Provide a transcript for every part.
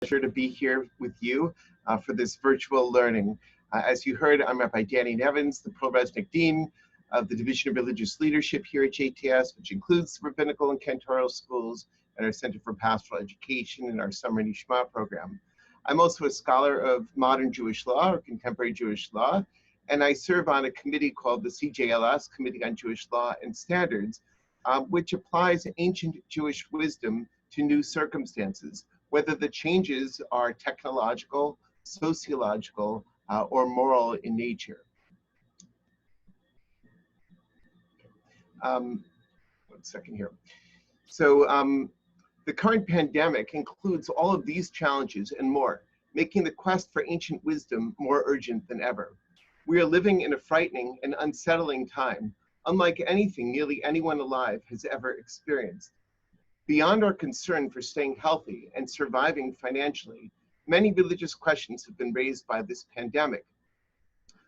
pleasure to be here with you for this virtual learning. As you heard, I'm Rabbi Nevins, the Resnick Dean of the Division of Religious Leadership here at JTS, which includes rabbinical and cantorial schools and our Center for Pastoral Education and our Summer Nishma program. I'm also a scholar of modern Jewish law or contemporary Jewish law, and I serve on a committee called the CJLS, Committee on Jewish Law and Standards, which applies ancient Jewish wisdom to new circumstances, whether the changes are technological, sociological, or moral in nature. One second here. So the current pandemic includes all of these challenges and more, making the quest for ancient wisdom more urgent than ever. We are living in a frightening and unsettling time, unlike anything nearly anyone alive has ever experienced. Beyond our concern for staying healthy and surviving financially, many religious questions have been raised by this pandemic.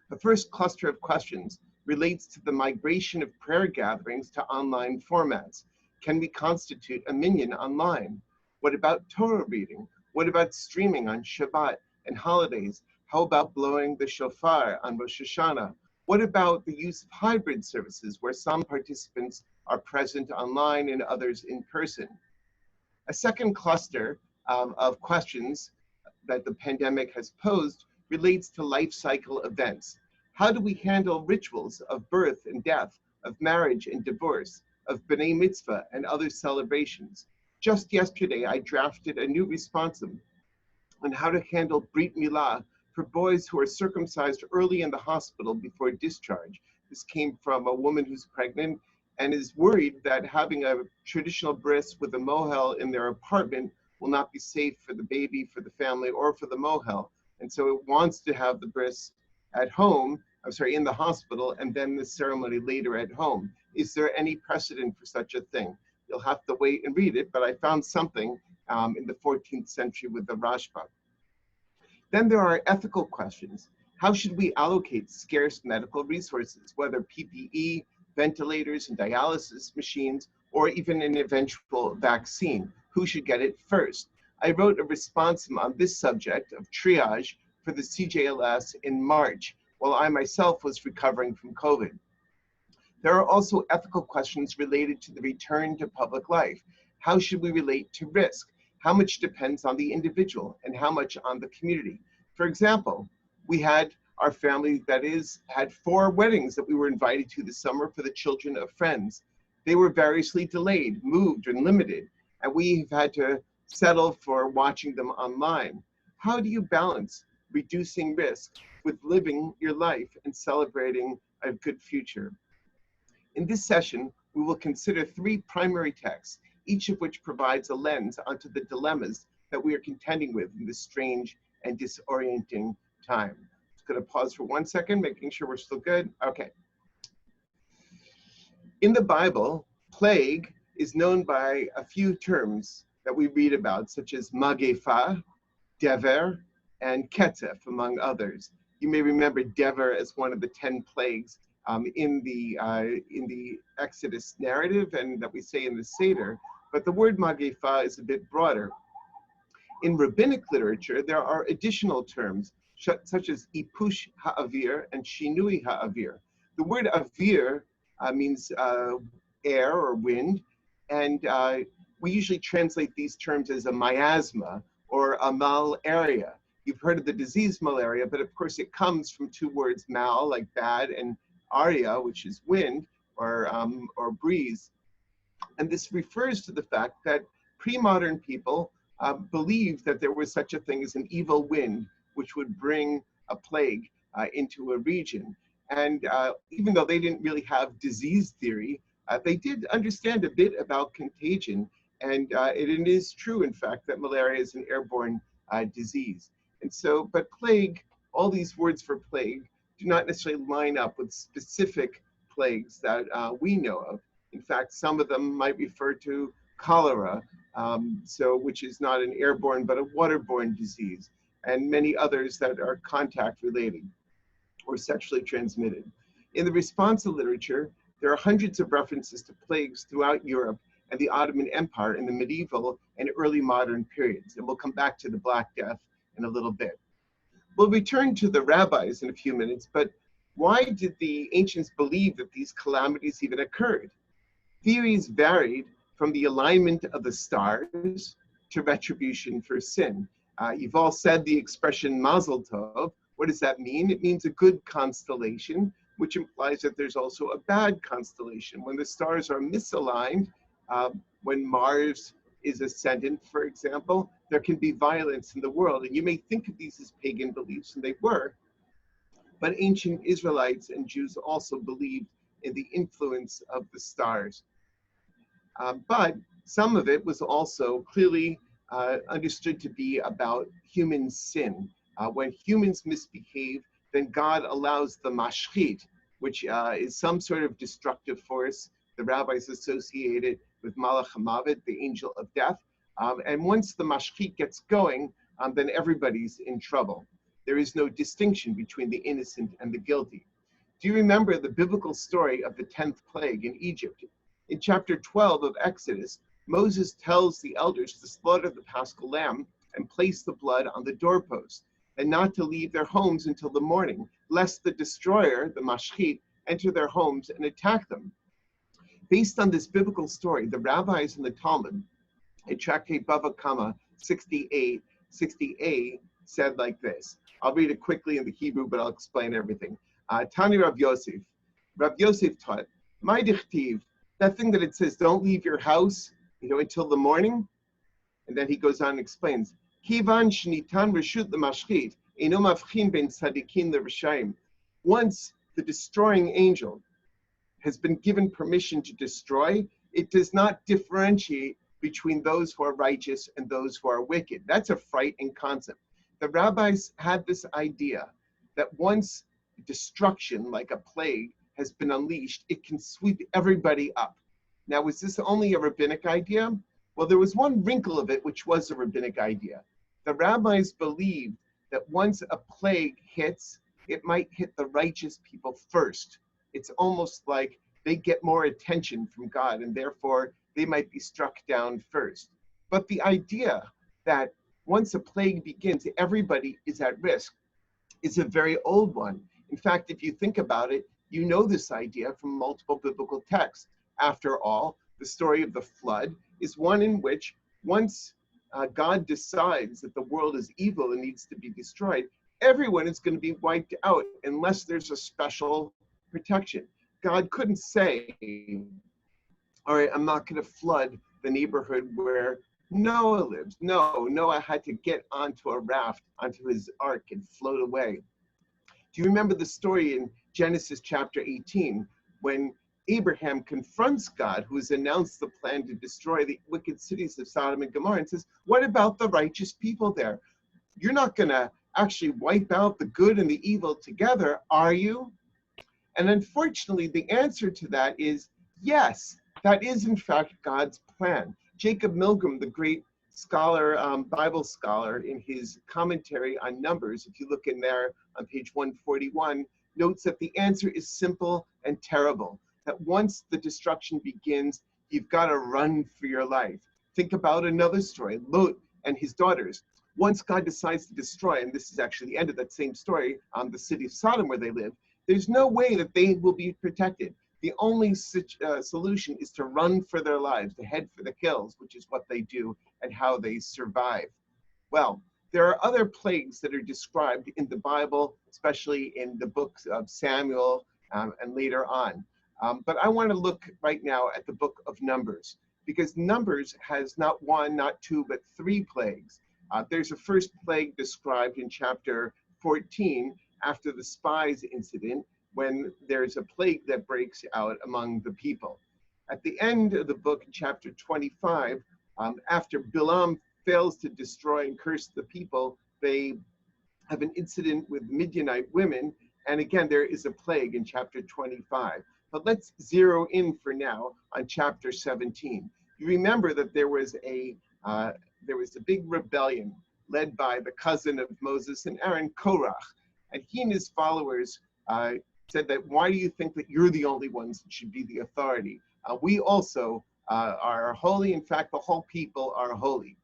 The first cluster of questions relates to the migration of prayer gatherings to online formats. Can we constitute a minyan online? What about Torah reading? What about streaming on Shabbat and holidays? How about blowing the shofar on Rosh Hashanah? What about the use of hybrid services where some participants are present online and others in person? A second cluster of questions that the pandemic has posed relates to life cycle events. How do we handle rituals of birth and death, of marriage and divorce, of B'nai Mitzvah and other celebrations? Just yesterday, I drafted a new responsum on how to handle Brit Milah for boys who are circumcised early in the hospital before discharge. This came from a woman who's pregnant and is worried that having a traditional bris with a mohel in their apartment will not be safe for the baby, for the family, or for the mohel. And so it wants to have the bris at home, in the hospital, and then the ceremony later at home. Is there any precedent for such a thing? You'll have to wait and read it, but I found something in the 14th century with the Rashba. Then there are ethical questions. How should we allocate scarce medical resources, whether PPE, ventilators and dialysis machines, or even an eventual vaccine? Who should get it first? I wrote a responsum on this subject of triage for the CJLS in March, while I myself was recovering from COVID. There are also ethical questions related to the return to public life. How should we relate to risk? How much depends on the individual and how much on the community? For example, we had our family had 4 weddings that we were invited to this summer for the children of friends. They were variously delayed, moved, and limited, and we've had to settle for watching them online. How do you balance reducing risk with living your life and celebrating a good future? In this session, we will consider 3 primary texts, each of which provides a lens onto the dilemmas that we are contending with in this strange and disorienting time. Just gonna pause for 1 second, making sure we're still good. Okay. In the Bible, plague is known by a few terms that we read about, such as magefa, dever, and ketzef, among others. You may remember dever as one of the 10 plagues in the Exodus narrative and that we say in the Seder, but the word magefa is a bit broader. In rabbinic literature, there are additional terms such as ipush ha'avir and shinui ha'avir. The word avir means air or wind, and we usually translate these terms as a miasma or a malaria. You've heard of the disease malaria, but of course it comes from 2 words, mal, like bad, and aria, which is wind or breeze. And this refers to the fact that pre-modern people believed that there was such a thing as an evil wind, which would bring a plague into a region. And even though they didn't really have disease theory, they did understand a bit about contagion. And it is true, in fact, that malaria is an airborne disease. And so, but plague, all these words for plague do not necessarily line up with specific plagues that we know of. In fact, some of them might refer to cholera, which is not an airborne but a waterborne disease, and many others that are contact related or sexually transmitted. In the responsa literature, there are hundreds of references to plagues throughout Europe, and the Ottoman Empire in the medieval and early modern periods. And we'll come back to the Black Death in a little bit. We'll return to the rabbis in a few minutes, but why did the ancients believe that these calamities even occurred? Theories varied from the alignment of the stars to retribution for sin. You've all said the expression Mazel Tov. What does that mean? It means a good constellation, which implies that there's also a bad constellation. When the stars are misaligned, when Mars is ascendant, for example, there can be violence in the world. And you may think of these as pagan beliefs, and they were, but ancient Israelites and Jews also believed in the influence of the stars. But some of it was also clearly understood to be about human sin. When humans misbehave, then God allows the mashchit, which is some sort of destructive force. The rabbis associate it with Malach HaMavet, the angel of death. And once the mashchit gets going, then everybody's in trouble. There is no distinction between the innocent and the guilty. Do you remember the biblical story of the 10th plague in Egypt? In chapter 12 of Exodus, Moses tells the elders to slaughter the paschal lamb and place the blood on the doorpost, and not to leave their homes until the morning, lest the destroyer, the mashchit, enter their homes and attack them. Based on this biblical story, the rabbis in the Talmud, in Tractate Bava Kama 68a, said like this. I'll read it quickly in the Hebrew, but I'll explain everything. Tani Rav Yosef. Rav Yosef taught, my dichtiv, that thing that it says, don't leave your house, until the morning. And then he goes on and explains, Kivan shnitan reshut l'mashchit, eno mavchin ben tzadikim l'rashaim. Once the destroying angel has been given permission to destroy, it does not differentiate between those who are righteous and those who are wicked. That's a frightening concept. The rabbis had this idea that once destruction, like a plague, has been unleashed, it can sweep everybody up. Now, was this only a rabbinic idea? Well, there was one wrinkle of it, which was a rabbinic idea. The rabbis believed that once a plague hits, it might hit the righteous people first. It's almost like they get more attention from God, and therefore they might be struck down first. But the idea that once a plague begins, everybody is at risk is a very old one. In fact, if you think about it, you know this idea from multiple biblical texts. After all, the story of the flood is one in which once God decides that the world is evil and needs to be destroyed, everyone is going to be wiped out unless there's a special protection. God couldn't say, all right, I'm not going to flood the neighborhood where Noah lives. No, Noah had to get onto a raft, onto his ark, and float away. Do you remember the story in Genesis chapter 18 when Abraham confronts God, who has announced the plan to destroy the wicked cities of Sodom and Gomorrah, and says, what about the righteous people there? You're not going to actually wipe out the good and the evil together, are you? And unfortunately, the answer to that is yes, that is in fact God's plan. Jacob Milgram, the great scholar, Bible scholar, in his commentary on Numbers, if you look in there on page 141, notes that the answer is simple and terrible. That once the destruction begins, you've got to run for your life. Think about another story, Lot and his daughters. Once God decides to destroy, and this is actually the end of that same story, the city of Sodom where they live, there's no way that they will be protected. The only solution is to run for their lives, to head for the hills, which is what they do and how they survive. Well, there are other plagues that are described in the Bible, especially in the books of Samuel and later on. But I want to look right now at the book of Numbers, because Numbers has not one, not two, but three plagues. There's a first plague described in chapter 14 after the spies incident, when there's a plague that breaks out among the people. At the end of the book, in chapter 25, after Bilam fails to destroy and curse the people, they have an incident with Midianite women, and again, there is a plague in chapter 25. But let's zero in for now on chapter 17. You remember that there was a big rebellion led by the cousin of Moses and Aaron, Korach, and he and his followers said that, why do you think that you're the only ones that should be the authority? We also are holy. In fact, the whole people are holy.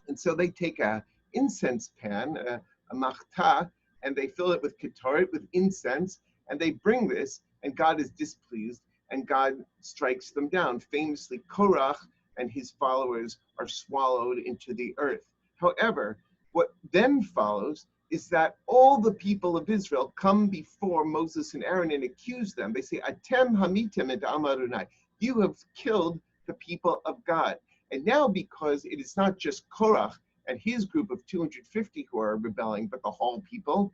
And so they take a incense pan, a machta, and they fill it with ketoret, with incense, and they bring this, and God is displeased, and God strikes them down. Famously, Korach and his followers are swallowed into the earth. However, what then follows is that all the people of Israel come before Moses and Aaron and accuse them. They say, Atem hamitem et am Adonai. You have killed the people of God. And now, because it is not just Korach and his group of 250 who are rebelling, but the whole people,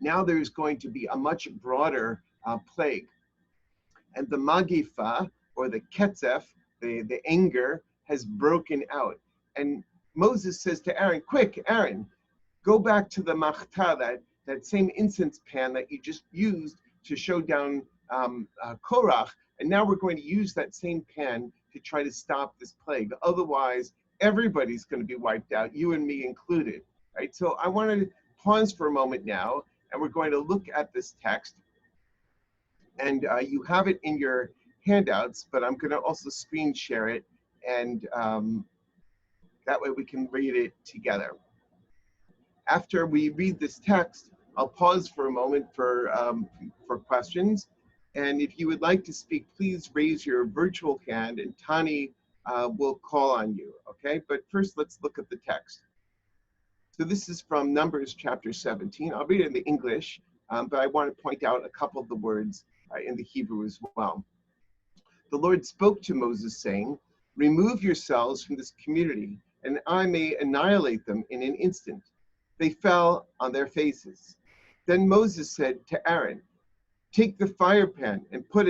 now there's going to be a much broader plague. And the Magifa, or the Ketzef, the anger, has broken out. And Moses says to Aaron, quick, Aaron, go back to the machta, that same incense pan that you just used to show down Korach, and now we're going to use that same pan to try to stop this plague. Otherwise, everybody's going to be wiped out, you and me included. Right? So I want to pause for a moment now, and we're going to look at this text. And you have it in your handouts, but I'm going to also screen share it, and that way we can read it together. After we read this text, I'll pause for a moment for questions. And if you would like to speak, please raise your virtual hand, and Tani will call on you, okay? But first, let's look at the text. So this is from Numbers chapter 17. I'll read it in the English, but I want to point out a couple of the words in the Hebrew as well. The Lord spoke to Moses, saying, remove yourselves from this community, and I may annihilate them in an instant. They fell on their faces. Then Moses said to Aaron, take the fire pan and put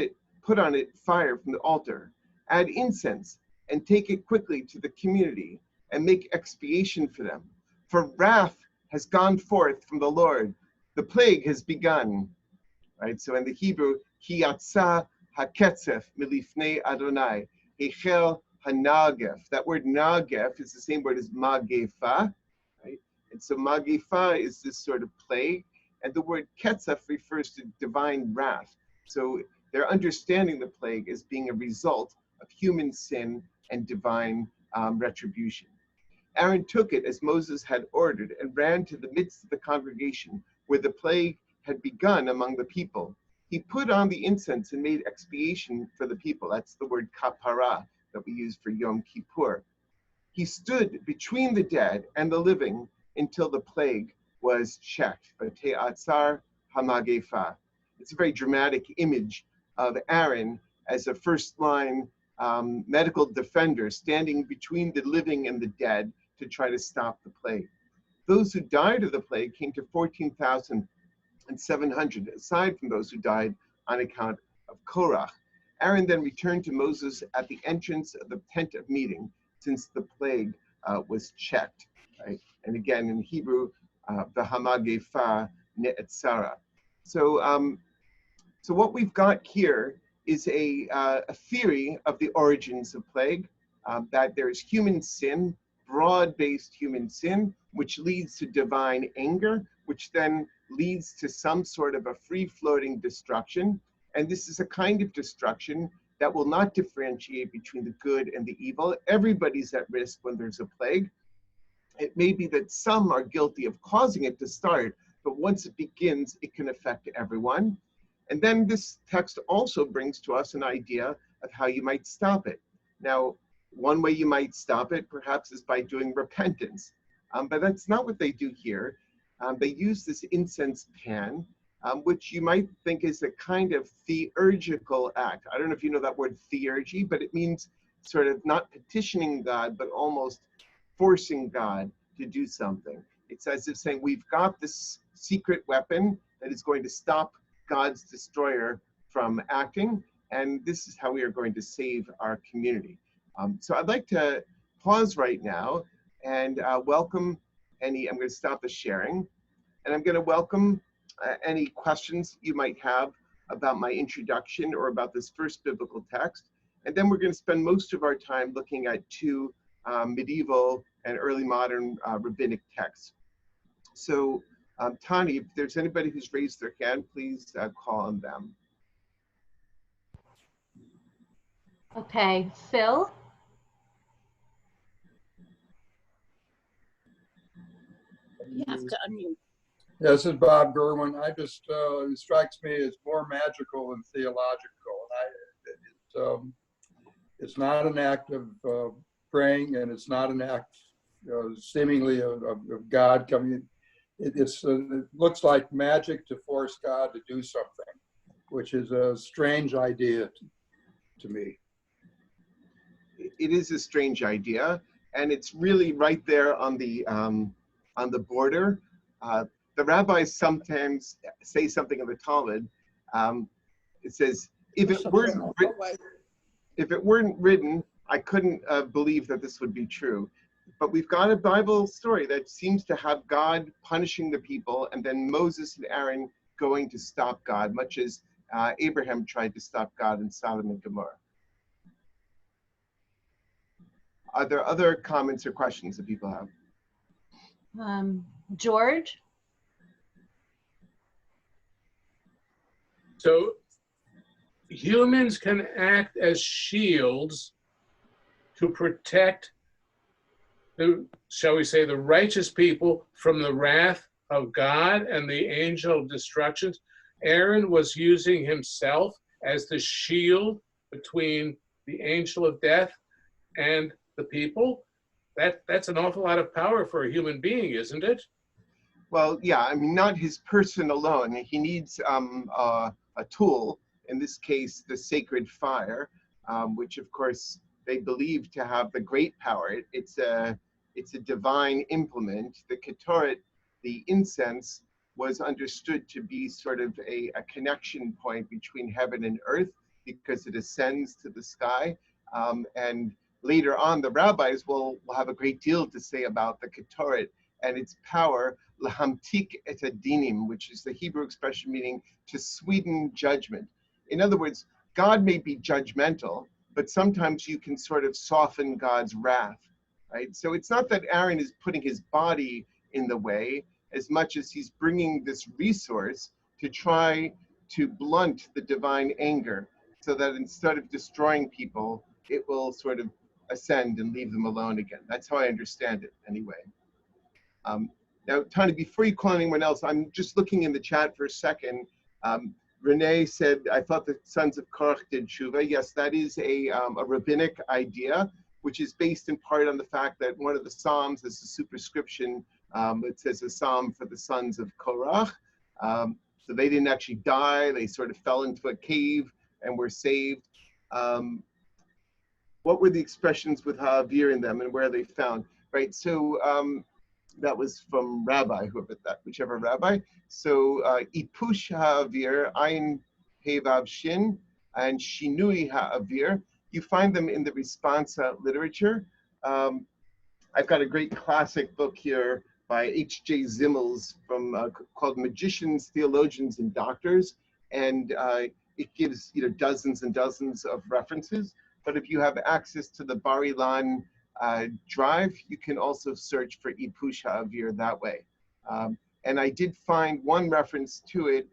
on it fire from the altar. Add incense and take it quickly to the community and make expiation for them. For wrath has gone forth from the Lord. The plague has begun. Right? So in the Hebrew, ki yatsa haketzef milifnei Adonai, hechel hanagef. That word nagef is the same word as magefa. Right? And so magefa is this sort of plague. And the word ketzef refers to divine wrath. So they're understanding the plague as being a result of human sin and divine retribution. Aaron took it as Moses had ordered and ran to the midst of the congregation where the plague had begun among the people. He put on the incense and made expiation for the people. That's the word kapara that we use for Yom Kippur. He stood between the dead and the living until the plague was checked. Te'atzar hamagefa. It's a very dramatic image of Aaron as a first-line medical defender standing between the living and the dead to try to stop the plague. Those who died of the plague came to 14,700, aside from those who died on account of Korach. Aaron then returned to Moses at the entrance of the tent of meeting, since the plague was checked. Right? And again, in Hebrew, the hamagefa ne'etzara. So what we've got here is a theory of the origins of plague, that there's human sin, broad-based human sin, which leads to divine anger, which then leads to some sort of a free-floating destruction. And this is a kind of destruction that will not differentiate between the good and the evil. Everybody's at risk when there's a plague. It may be that some are guilty of causing it to start, but once it begins, it can affect everyone. And then this text also brings to us an idea of how you might stop it. Now, one way you might stop it, perhaps, is by doing repentance. But that's not what they do here. They use this incense pan, which you might think is a kind of theurgical act. I don't know if you know that word theurgy, but it means sort of not petitioning God, but almost forcing God to do something. It's as if saying, we've got this secret weapon that is going to stop God's destroyer from acting, and this is how we are going to save our community. So I'd like to pause right now and welcome any, I'm going to stop the sharing, and I'm going to welcome any questions you might have about my introduction or about this first biblical text. And then we're going to spend most of our time looking at two medieval and early modern rabbinic texts. So Tani, if there's anybody who's raised their hand, please call on them. Okay, Phil? You have to unmute. Yeah, this is Bob Gerwin. I just, it strikes me as more magical than theological. It's not an act of praying, and it's not an act seemingly of God coming. It looks like magic to force God to do something, which is a strange idea to me. It is a strange idea, and it's really right there on the border. The rabbis sometimes say something in the Talmud. It says, if it weren't written, I couldn't believe that this would be true. But we've got a Bible story that seems to have God punishing the people, and then Moses and Aaron going to stop God, much as Abraham tried to stop God in Sodom and Gomorrah. Are there other comments or questions that people have? George? So humans can act as shields to protect the, shall we say, the righteous people from the wrath of God and the angel of destructions. Aaron was using himself as the shield between the angel of death and the people. That's an awful lot of power for a human being, isn't it? Well, yeah, I mean, not his person alone. He needs a tool, in this case, the sacred fire, which of course they believe to have the great power. It's a divine implement. The Ketoret, the incense, was understood to be sort of a connection point between heaven and earth because it ascends to the sky. And later on, the rabbis will have a great deal to say about the Ketoret and its power, lahamtik et adinim, which is the Hebrew expression meaning to sweeten judgment. In other words, God may be judgmental, but sometimes you can sort of soften God's wrath, right? So it's not that Aaron is putting his body in the way as much as he's bringing this resource to try to blunt the divine anger so that instead of destroying people, it will sort of ascend and leave them alone again. That's how I understand it anyway. Now, Tanya, before you call anyone else, I'm just looking in the chat for a second. Renee said, I thought the sons of Korach did tshuva. Yes, that is a rabbinic idea, which is based in part on the fact that one of the Psalms is a superscription. It says a psalm for the sons of Korach. So they didn't actually die. They sort of fell into a cave and were saved. What were the expressions with ha'avir in them and where are they found? Right, so that was from Rabbi, whoever that, whichever Rabbi. So ipush ha'avir, ayin hevav shin, and shinui ha'avir. You find them in the responsa literature. I've got a great classic book here by H.J. Zimmels from called Magicians, Theologians, and Doctors, and it gives dozens and dozens of references. But if you have access to the Bar Ilan drive, you can also search for Ipush Ha'avir that way. And I did find one reference to it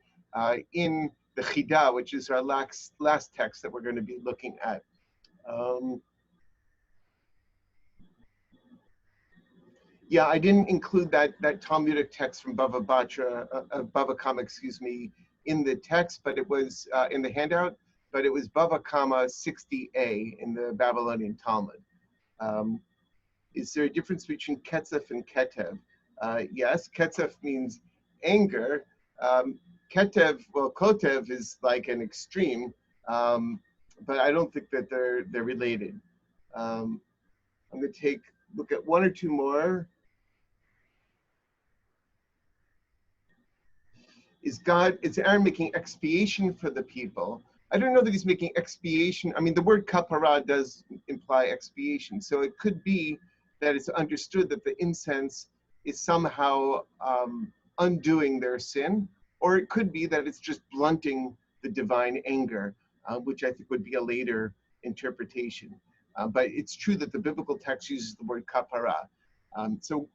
in the Chida, which is our last text that we're going to be looking at. Yeah, I didn't include that Talmudic text from Bava Kama, excuse me, in the text, but it was in the handout, but it was Bava Kama 60a in the Babylonian Talmud. Is there a difference between ketzef and ketev? Yes, ketzef means anger. Ketev, well, kotev is like an extreme, but I don't think that they're related. I'm going to look at one or two more. Is Aaron making expiation for the people? I don't know that he's making expiation. I mean, the word kapara does imply expiation. So it could be that it's understood that the incense is somehow undoing their sin, or it could be that it's just blunting the divine anger, which I think would be a later interpretation. But it's true that the biblical text uses the word kapara. So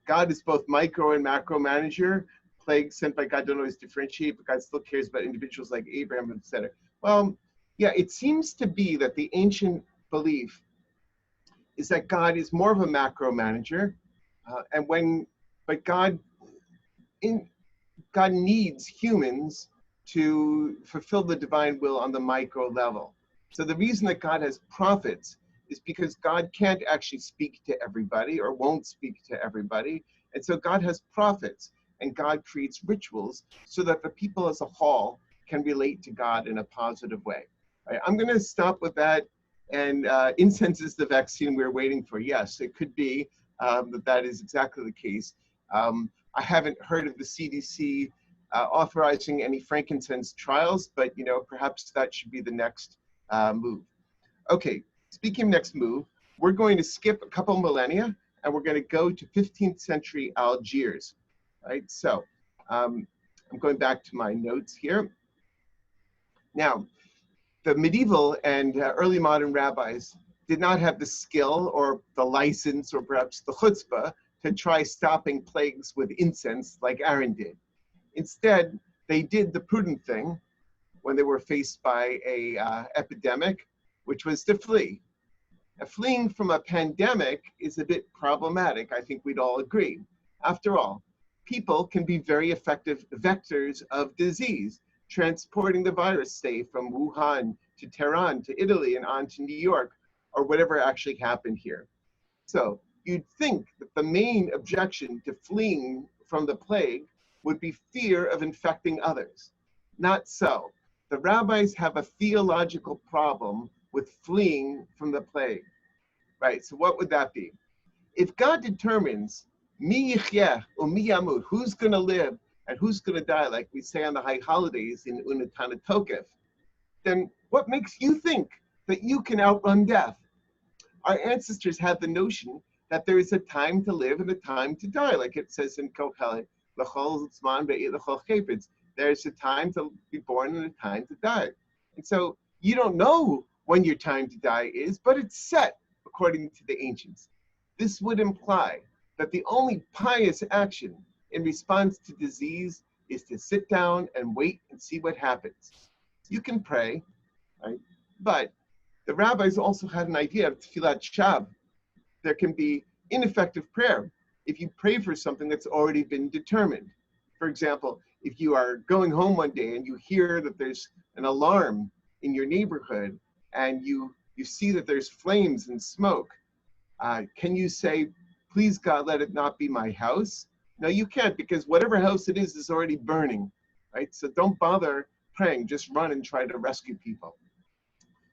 God is both micro and macro manager. Plagues sent by God don't always differentiate, but God still cares about individuals like Abraham, etc. Well, Yeah, it seems to be that the ancient belief is that God is more of a macro manager, but God needs humans to fulfill the divine will on the micro level. So the reason that God has prophets is because God can't actually speak to everybody or won't speak to everybody. And so God has prophets, and God creates rituals so that the people as a whole can relate to God in a positive way. All right, I'm going to stop with that. And incense is the vaccine we're waiting for. Yes, it could be that is exactly the case. I haven't heard of the CDC authorizing any frankincense trials, but perhaps that should be the next move. Okay, speaking of next move, we're going to skip a couple millennia and we're going to go to 15th century Algiers. Right, so I'm going back to my notes here. Now, the medieval and early modern rabbis did not have the skill or the license or perhaps the chutzpah to try stopping plagues with incense like Aaron did. Instead, they did the prudent thing when they were faced by a epidemic, which was to flee. Now, fleeing from a pandemic is a bit problematic, I think we'd all agree. After all, people can be very effective vectors of disease, transporting the virus, say, from Wuhan to Tehran to Italy and on to New York, or whatever actually happened here. So you'd think that the main objection to fleeing from the plague would be fear of infecting others. Not so. The rabbis have a theological problem with fleeing from the plague. Right, so what would that be? If God determines mi yichyeh or mi yamut, who's going to live and who's going to die, like we say on the high holidays in Unatana Tokef, then what makes you think that you can outrun death? Our ancestors had the notion that there is a time to live and a time to die, like it says in Kohelet, l'chol zman ve'it l'chol chayfetz. There's a time to be born and a time to die. And so you don't know when your time to die is, but it's set according to the ancients. This would imply that the only pious action in response to disease is to sit down and wait and see what happens. You can pray, right? But the rabbis also had an idea of tefillat shav. There can be ineffective prayer if you pray for something that's already been determined. For example, if you are going home one day and you hear that there's an alarm in your neighborhood and you see that there's flames and smoke, can you say, please God, let it not be my house? No, you can't, because whatever house it is already burning, right? So don't bother praying, just run and try to rescue people.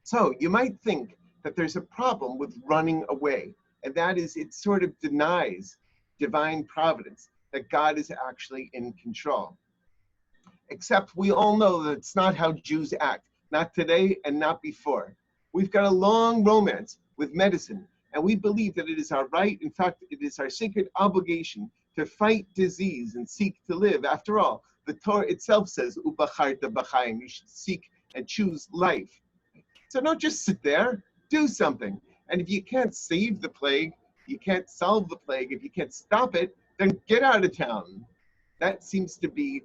So you might think that there's a problem with running away, and that is it sort of denies divine providence, that God is actually in control. Except we all know that it's not how Jews act, not today and not before. We've got a long romance with medicine, and we believe that it is our right, in fact, it is our sacred obligation to fight disease and seek to live. After all, the Torah itself says, "Ubacharta b'chaim," you should seek and choose life. So don't just sit there, do something. And if you can't save the plague, you can't solve the plague, if you can't stop it, then get out of town. That seems to be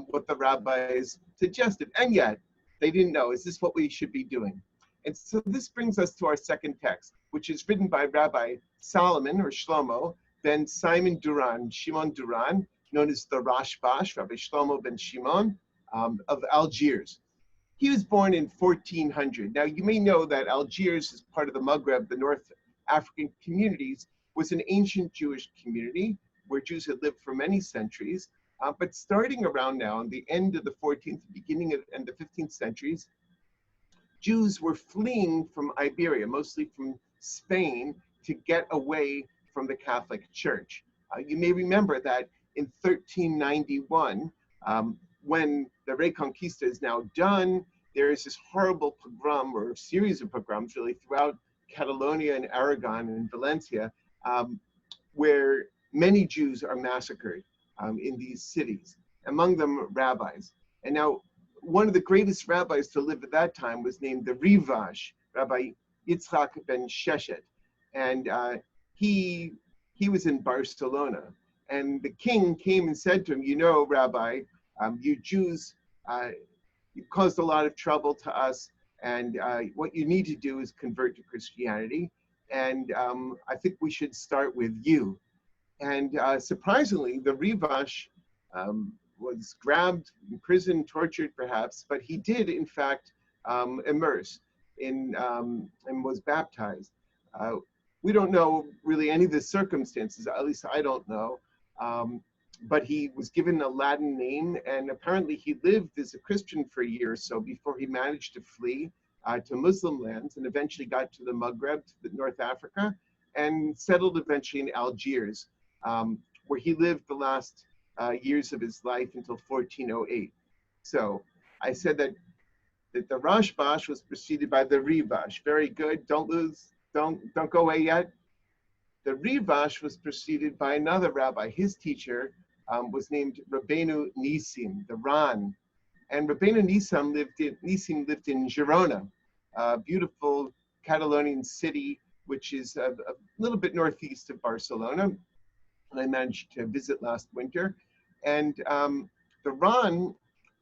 what the rabbis suggested. And yet, they didn't know, is this what we should be doing? And so this brings us to our second text, which is written by Rabbi Solomon, or Shlomo, ben Simon Duran, Shimon Duran, known as the Rashbash, Rabbi Shlomo ben Shimon of Algiers. He was born in 1400. Now, you may know that Algiers is part of the Maghreb, the North African communities, was an ancient Jewish community where Jews had lived for many centuries. But starting around now, in the end of the 14th, beginning of and the 15th centuries, Jews were fleeing from Iberia, mostly from Spain, to get away from the Catholic Church. You may remember that in 1391, when the Reconquista is now done, there is this horrible pogrom, or series of pogroms really, throughout Catalonia and Aragon and Valencia, where many Jews are massacred in these cities, among them rabbis. And now, one of the greatest rabbis to live at that time was named the Rivash, Rabbi Yitzchak ben Sheshet. And he was in Barcelona. And the king came and said to him, you know, Rabbi, you Jews, you caused a lot of trouble to us, And what you need to do is convert to Christianity. And I think we should start with you. And surprisingly, the Rivash was grabbed, imprisoned, tortured perhaps, but he did in fact immerse in and was baptized. We don't know really any of the circumstances, at least I don't know, but he was given a Latin name, and apparently he lived as a Christian for a year or so before he managed to flee to Muslim lands and eventually got to the Maghreb, to North Africa, and settled eventually in Algiers, where he lived the last years of his life until 1408. So I said that the Rashbash was preceded by the Rivash. Very good. Don't go away yet. The Rivash was preceded by another rabbi. His teacher was named Rabbeinu Nisim, the Ran. And Rabbeinu Nisim lived in Girona, a beautiful Catalonian city, which is a little bit northeast of Barcelona. And I managed to visit last winter. And the Ran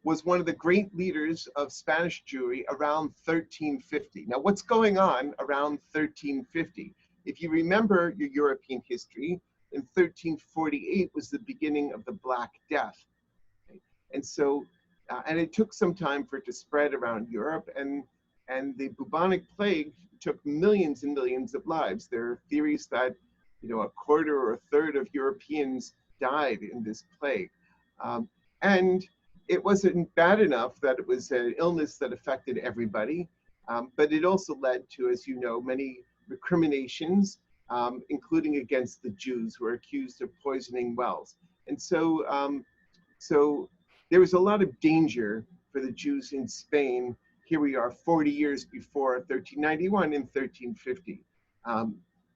was one of the great leaders of Spanish Jewry around 1350. Now, what's going on around 1350? If you remember your European history, in 1348 was the beginning of the Black Death. Okay? And so, and it took some time for it to spread around Europe, and the Bubonic Plague took millions and millions of lives. There are theories that, you know, a quarter or a third of Europeans died in this plague. And it wasn't bad enough that it was an illness that affected everybody, but it also led to, as you know, many recriminations, including against the Jews who were accused of poisoning wells. And so, so there was a lot of danger for the Jews in Spain. Here we are 40 years before 1391 and 1350.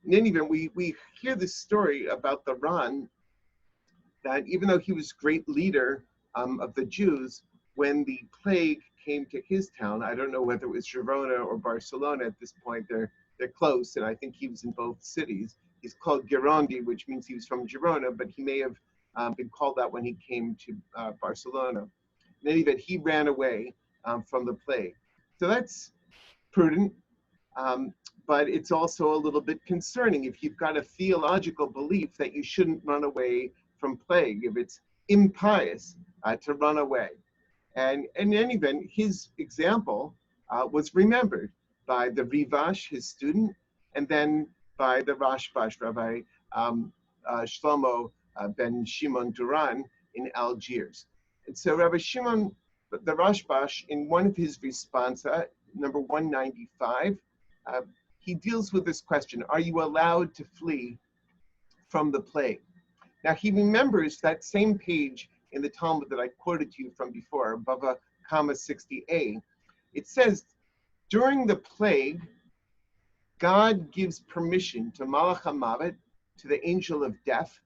In any event, we hear this story about the Ran, that even though he was great leader of the Jews, when the plague came to his town, I don't know whether it was Girona or Barcelona at this point, they're close, and I think he was in both cities. He's called Girondi, which means he was from Girona, but he may have been called that when he came to Barcelona. In any event, he ran away from the plague. So that's prudent, but it's also a little bit concerning if you've got a theological belief that you shouldn't run away from plague, if it's impious to run away. And in any event, his example was remembered by the Rivash, his student, and then by the Rashbash, Rabbi Shlomo ben Shimon Duran in Algiers. And so Rabbi Shimon, the Rashbash, in one of his responsa, number 195, he deals with this question: are you allowed to flee from the plague? Now he remembers that same page in the Talmud that I quoted to you from before, Bava Kama 60a. It says, during the plague, God gives permission to Malach HaMavet, to the angel of death,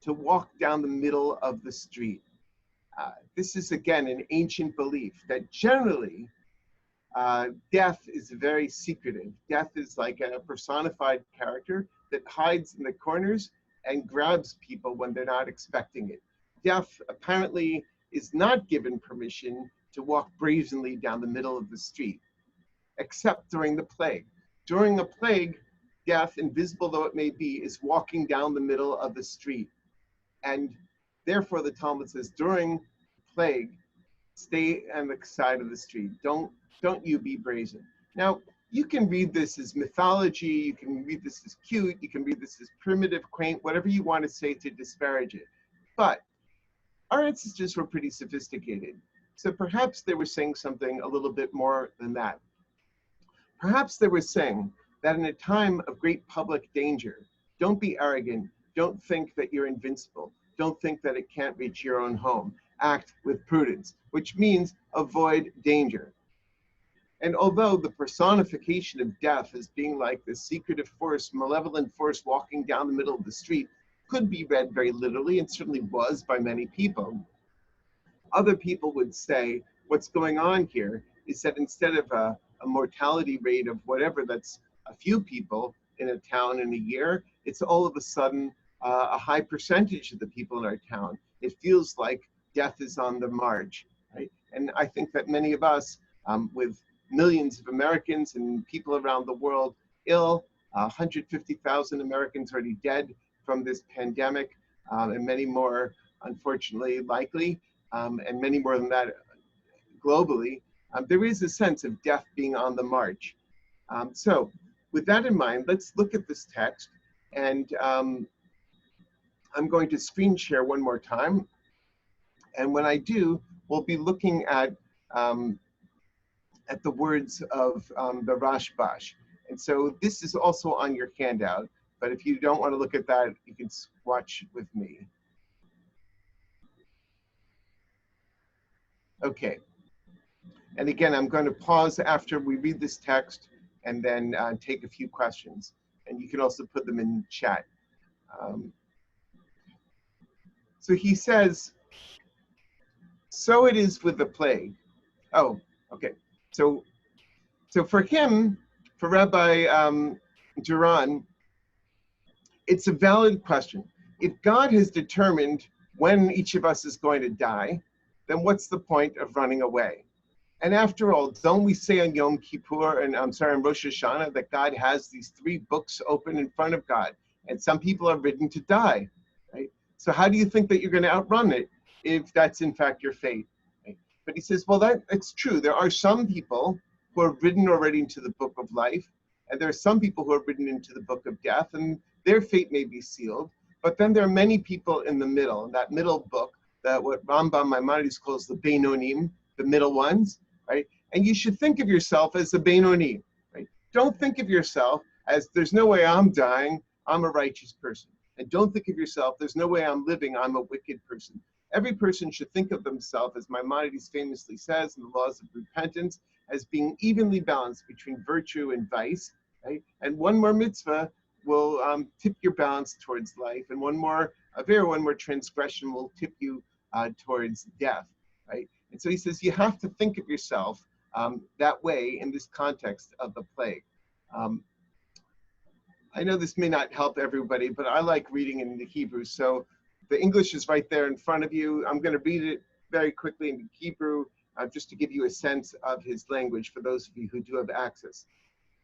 to walk down the middle of the street. This is, again, an ancient belief that generally death is very secretive. Death is like a personified character that hides in the corners and grabs people when they're not expecting it. Death apparently is not given permission to walk brazenly down the middle of the street, except during the plague. During a plague, death, invisible though it may be, is walking down the middle of the street. And therefore the Talmud says, during plague, stay on the side of the street. Don't you be brazen. Now, you can read this as mythology, you can read this as cute, you can read this as primitive, quaint, whatever you want to say to disparage it. But our ancestors were pretty sophisticated. So perhaps they were saying something a little bit more than that. Perhaps they were saying that in a time of great public danger, don't be arrogant, don't think that you're invincible, don't think that it can't reach your own home. Act with prudence, which means avoid danger. And although the personification of death as being like this secretive force, malevolent force walking down the middle of the street could be read very literally, and certainly was by many people, other people would say what's going on here is that instead of a mortality rate of whatever, that's a few people in a town in a year, it's all of a sudden a high percentage of the people in our town. It feels like death is on the march, right? And I think that many of us with millions of Americans and people around the world ill, 150,000 Americans already dead from this pandemic, and many more, unfortunately, likely, and many more than that globally. There is a sense of death being on the march. So with that in mind, let's look at this text, and I'm going to screen share one more time. And when I do, we'll be looking at the words of the Rashbash. And so this is also on your handout, but if you don't want to look at that, you can watch with me. Okay. And again, I'm going to pause after we read this text and then take a few questions. And you can also put them in chat. So he says, so it is with the plague. Oh, okay. So for him, for Rabbi Duran, it's a valid question. If God has determined when each of us is going to die, then what's the point of running away? And after all, don't we say on Yom Kippur, and I'm sorry, on Rosh Hashanah, that God has these 3 books open in front of God, and some people are written to die, right? So how do you think that you're going to outrun it if that's in fact your fate? Right? But he says, well, it's true. There are some people who are written already into the book of life, and there are some people who are written into the book of death, and their fate may be sealed. But then there are many people in the middle, in that middle book, that what Rambam Maimonides calls the Beinonim, the middle ones, right? And you should think of yourself as a Benoni, right? Don't think of yourself as, there's no way I'm dying, I'm a righteous person. And don't think of yourself, there's no way I'm living, I'm a wicked person. Every person should think of themselves, as Maimonides famously says in the Laws of Repentance, as being evenly balanced between virtue and vice, right? And one more mitzvah will tip your balance towards life, and one more transgression will tip you towards death, right? And so he says you have to think of yourself that way in this context of the plague. I know this may not help everybody, but I like reading in the Hebrew. So the English is right there in front of you. I'm going to read it very quickly in Hebrew just to give you a sense of his language for those of you who do have access.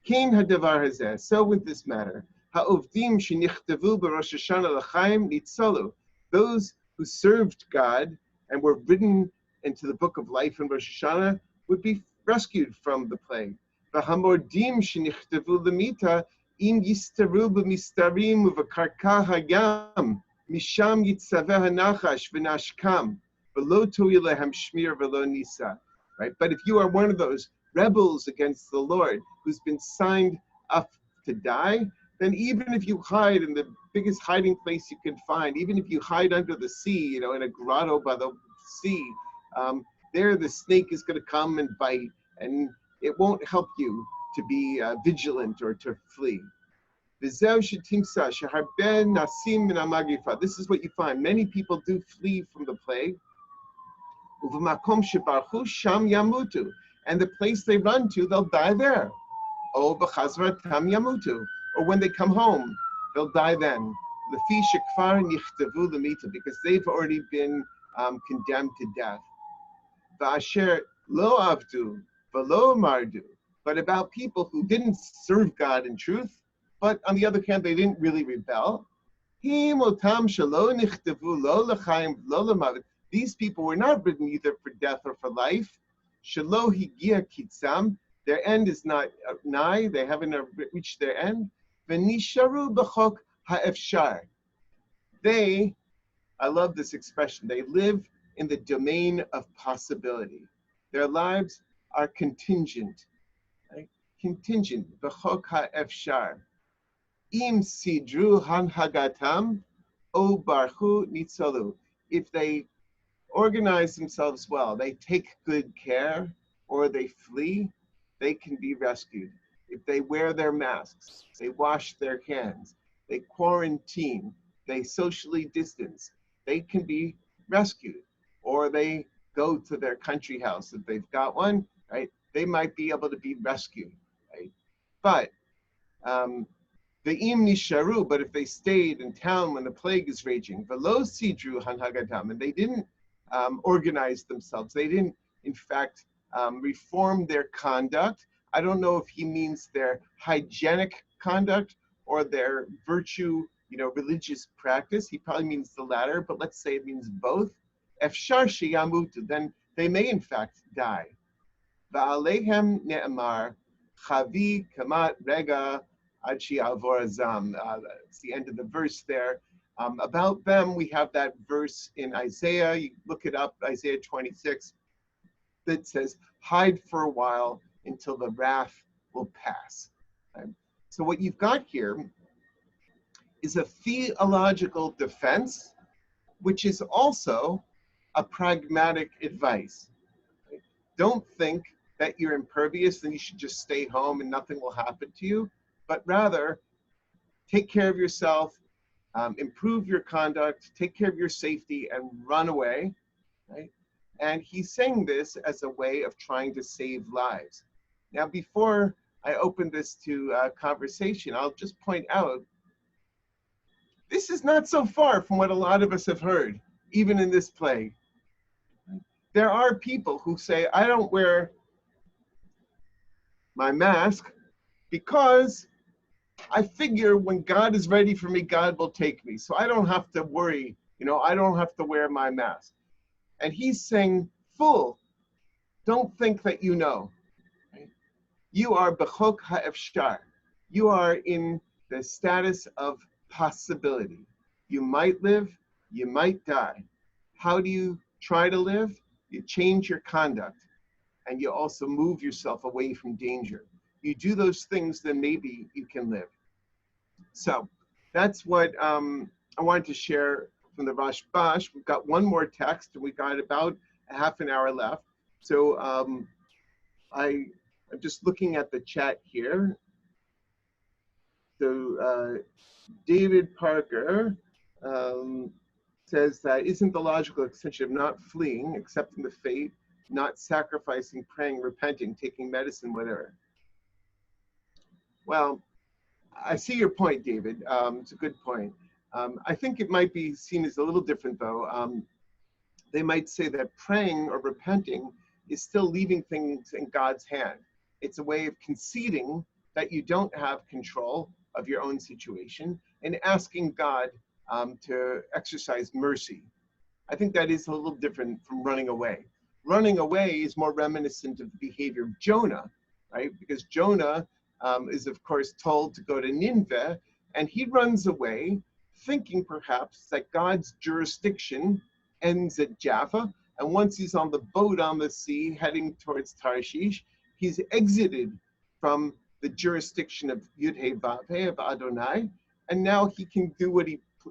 Kain hadavar hazeh, so with this matter, ha'ovdim shenichtavu b'Rosh Hashanah l'chaim nitzolu, those who served God and were written into the book of life in Rosh Hashanah would be rescued from the plague. V'hamordim shenichtavu l'mita im yistaru b'mistarim u'v'karka hayam misham yitzaveh hanachash v'nashkam v'lo to'il lehem shmir v'lo nisa. Right? But if you are one of those rebels against the Lord who's been signed up to die, then even if you hide in the biggest hiding place you can find, even if you hide under the sea, in a grotto by the sea, there the snake is going to come and bite, and it won't help you to be vigilant or to flee. This is what you find. Many people do flee from the plague. And the place they run to, they'll die there. Or when they come home, they'll die then. Because they've already been condemned to death. But about people who didn't serve God in truth, but on the other hand, they didn't really rebel. These people were not written either for death or for life. Their end is not nigh, they haven't reached their end. They, I love this expression, they live in the domain of possibility. Their lives are contingent, right? Contingent. B'chok ha'efshar. Im sidru hanhagatam o barchu nitzolu. If they organize themselves well, they take good care, or they flee, they can be rescued. If they wear their masks, they wash their hands, they quarantine, they socially distance, they can be rescued. Or they go to their country house if they've got one, right? They might be able to be rescued, right? But the im nisharu, but if they stayed in town when the plague is raging, velo sidru hanhagatam, and they didn't organize themselves, they didn't, in fact, reform their conduct. I don't know if he means their hygienic conduct or their virtue, religious practice. He probably means the latter, but let's say it means both. Efshar sheyamutu, then they may in fact die. Va'alehem ne'amar chavi kamat rega ad she'avor azam. It's the end of the verse there. About them, we have that verse in Isaiah. You look it up, Isaiah 26, that says, hide for a while until the wrath will pass. Okay? So what you've got here is a theological defense, which is also a pragmatic advice. Okay? Don't think that you're impervious and you should just stay home and nothing will happen to you, but rather take care of yourself, improve your conduct, take care of your safety, and run away. Right? And he's saying this as a way of trying to save lives. Now, before I open this to conversation, I'll just point out, this is not so far from what a lot of us have heard, even in this plague. There are people who say, I don't wear my mask because I figure when God is ready for me, God will take me. So I don't have to worry, I don't have to wear my mask. And he's saying, fool, don't think that you know. Right? You are b'chok ha'efshar. You are in the status of possibility. You might live, you might die. How do you try to live? You change your conduct, and you also move yourself away from danger. You do those things, then maybe you can live. So that's what I wanted to share from the Rashbash. We've got one more text, and we've got about a half an hour left. So I'm just looking at the chat here. So David Parker says that isn't the logical extension of not fleeing, accepting the fate, not sacrificing, praying, repenting, taking medicine, whatever. Well, I see your point, David. It's a good point. I think it might be seen as a little different, though. They might say that praying or repenting is still leaving things in God's hand. It's a way of conceding that you don't have control of your own situation and asking God to exercise mercy. I think that is a little different from running away. Running away is more reminiscent of the behavior of Jonah, right? Because Jonah is, of course, told to go to Nineveh, and he runs away thinking perhaps that God's jurisdiction ends at Jaffa, and once he's on the boat on the sea heading towards Tarshish, he's exited from the jurisdiction of Yud-Heh Vav-Heh, of Adonai, and now he can do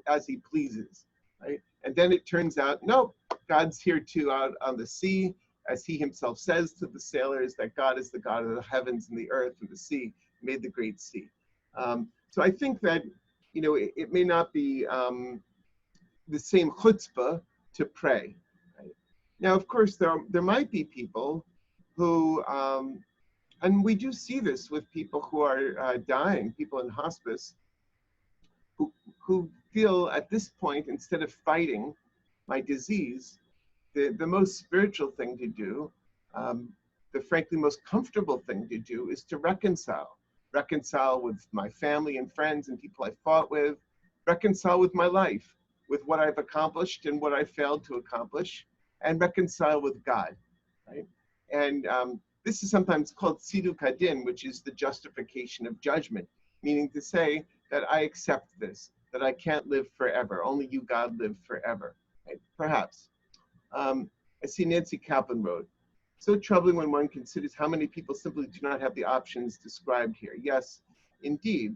as he pleases, right? And then it turns out, nope, God's here too out on the sea, as he himself says to the sailors, that God is the God of the heavens and the earth and the sea, made the great sea. So I think that, it may not be the same chutzpah to pray. Right? Now, of course, there might be people who, and we do see this with people who are dying, people in hospice, who feel at this point, instead of fighting my disease, the most spiritual thing to do, the frankly most comfortable thing to do, is to reconcile with my family and friends and people I fought with, reconcile with my life, with what I've accomplished and what I failed to accomplish, and reconcile with God, right? And this is sometimes called tziduk hadin, which is the justification of judgment, meaning to say that I accept this, that I can't live forever. Only you, God, live forever, right? Perhaps. I see Nancy Kaplan wrote, so troubling when one considers how many people simply do not have the options described here. Yes, indeed.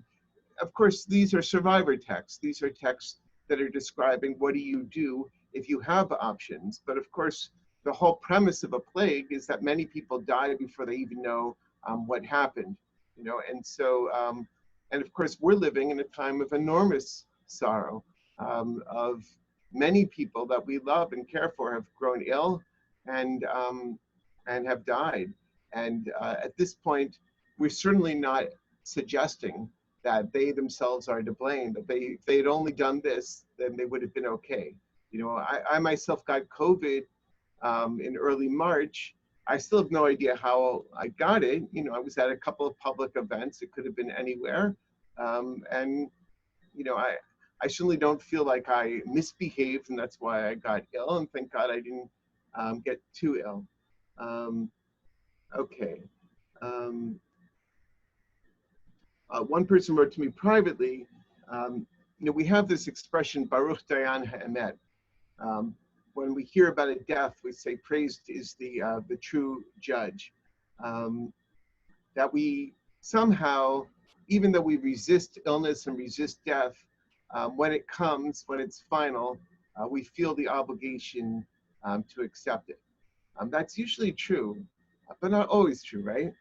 Of course, these are survivor texts. These are texts that are describing what do you do if you have options. But of course, the whole premise of a plague is that many people die before they even know what happened. And so, and of course, we're living in a time of enormous sorrow, of many people that we love and care for have grown ill and have died. And at this point, we're certainly not suggesting that they themselves are to blame, that if they had only done this, then they would have been okay. I myself got COVID in early March, I still have no idea how I got it. You know, I was at a couple of public events. It could have been anywhere. And, you know, I certainly don't feel like I misbehaved, and that's why I got ill. And thank God I didn't get too ill. Okay. One person wrote to me privately, you know, we have this expression, Baruch Dayan Ha'emet. When we hear about a death, we say, praised is the true judge. That we somehow, even though we resist illness and resist death, when it comes, when it's final, we feel the obligation to accept it. That's usually true, but not always true, right?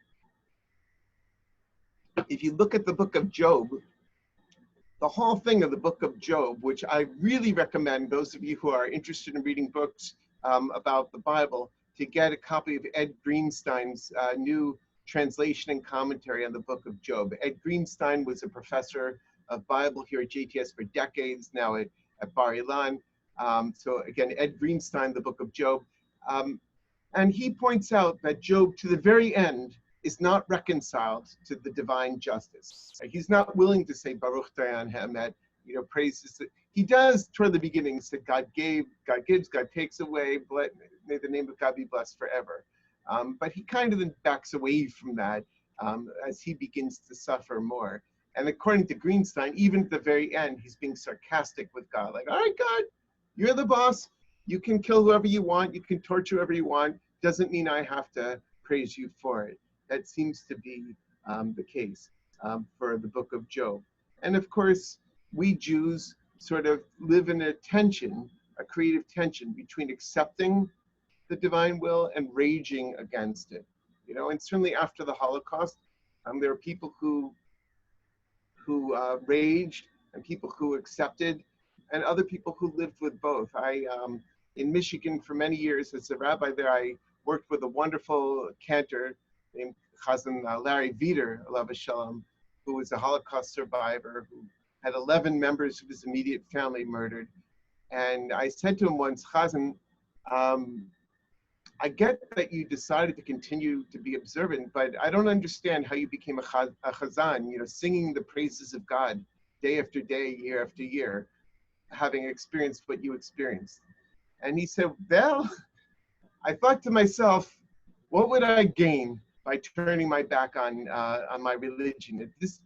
If you look at the book of Job, the whole thing of the book of Job, which I really recommend those of you who are interested in reading books about the Bible, to get a copy of Ed Greenstein's new translation and commentary on the book of Job. Ed Greenstein was a professor of Bible here at JTS for decades, now at Bar Ilan. So again, Ed Greenstein, the book of Job. And he points out that Job, to the very end, is not reconciled to the divine justice. He's not willing to say Baruch Dayan Ha'emet, you know, praises. He does toward the beginning say God gave, God gives, God takes away, may the name of God be blessed forever. But he kind of then backs away from that as he begins to suffer more. And according to Greenstein, even at the very end, he's being sarcastic with God. Like, all right, God, you're the boss. You can kill whoever you want. You can torture whoever you want. Doesn't mean I have to praise you for it. That seems to be the case for the book of Job. And of course, we Jews sort of live in a tension, a creative tension between accepting the divine will and raging against it. You know, and certainly after the Holocaust, there are people who raged and people who accepted, and other people who lived with both. In Michigan for many years as a rabbi there, I worked with a wonderful cantor named Chazan Larry Viter, alav shalom, who was a Holocaust survivor who had 11 members of his immediate family murdered. And I said to him once, Chazan, I get that you decided to continue to be observant, but I don't understand how you became a chazan, you know, singing the praises of God day after day, year after year, having experienced what you experienced. And he said, well, I thought to myself, what would I gain by turning my back on my religion? At this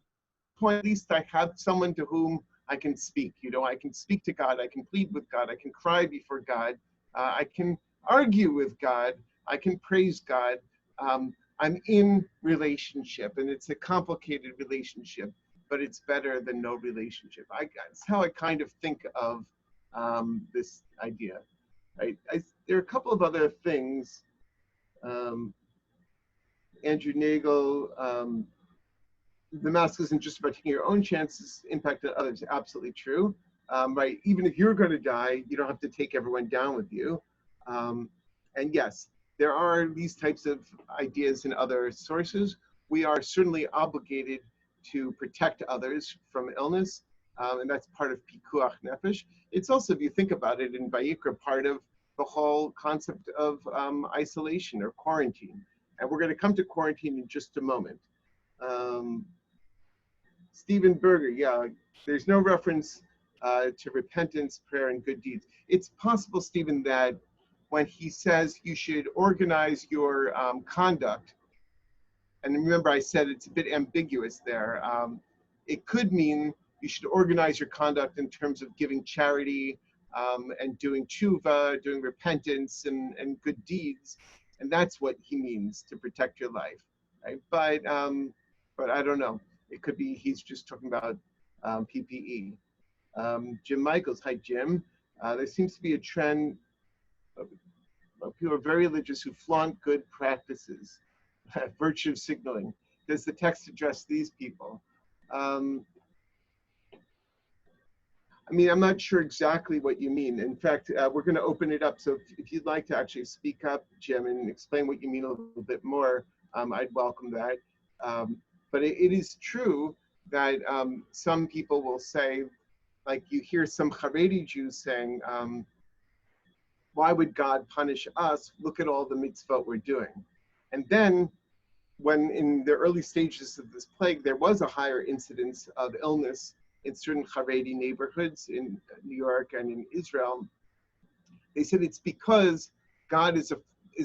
point, at least I have someone to whom I can speak. You know, I can speak to God, I can plead with God, I can cry before God, I can argue with God, I can praise God. I'm in relationship, and it's a complicated relationship, but it's better than no relationship. That's how I kind of think of this idea. Right? There are a couple of other things. Andrew Nagel, the mask isn't just about taking your own chances, impact on others. Absolutely true. Right? Even if you're going to die, you don't have to take everyone down with you. And yes, there are these types of ideas in other sources. We are certainly obligated to protect others from illness, and that's part of pikuach nefesh. It's also, if you think about it, in Vayikra, part of the whole concept of isolation or quarantine. And we're going to come to quarantine in just a moment. Stephen Berger, yeah, there's no reference to repentance, prayer, and good deeds. It's possible, Stephen, that when he says you should organize your conduct, and remember I said it's a bit ambiguous there, it could mean you should organize your conduct in terms of giving charity and doing tshuva, doing repentance and good deeds, and that's what he means to protect your life, right? But I don't know. It could be he's just talking about PPE. Jim Michaels, hi Jim. There seems to be a trend of people are very religious who flaunt good practices, virtue signaling. Does the text address these people? I mean, I'm not sure exactly what you mean. In fact, we're going to open it up. So if you'd like to actually speak up, Jim, and explain what you mean a little bit more, I'd welcome that. But it is true that some people will say, like you hear some Haredi Jews saying, why would God punish us? Look at all the mitzvot we're doing. And then when in the early stages of this plague, there was a higher incidence of illness in certain Haredi neighborhoods in New York and in Israel, they said it's because God is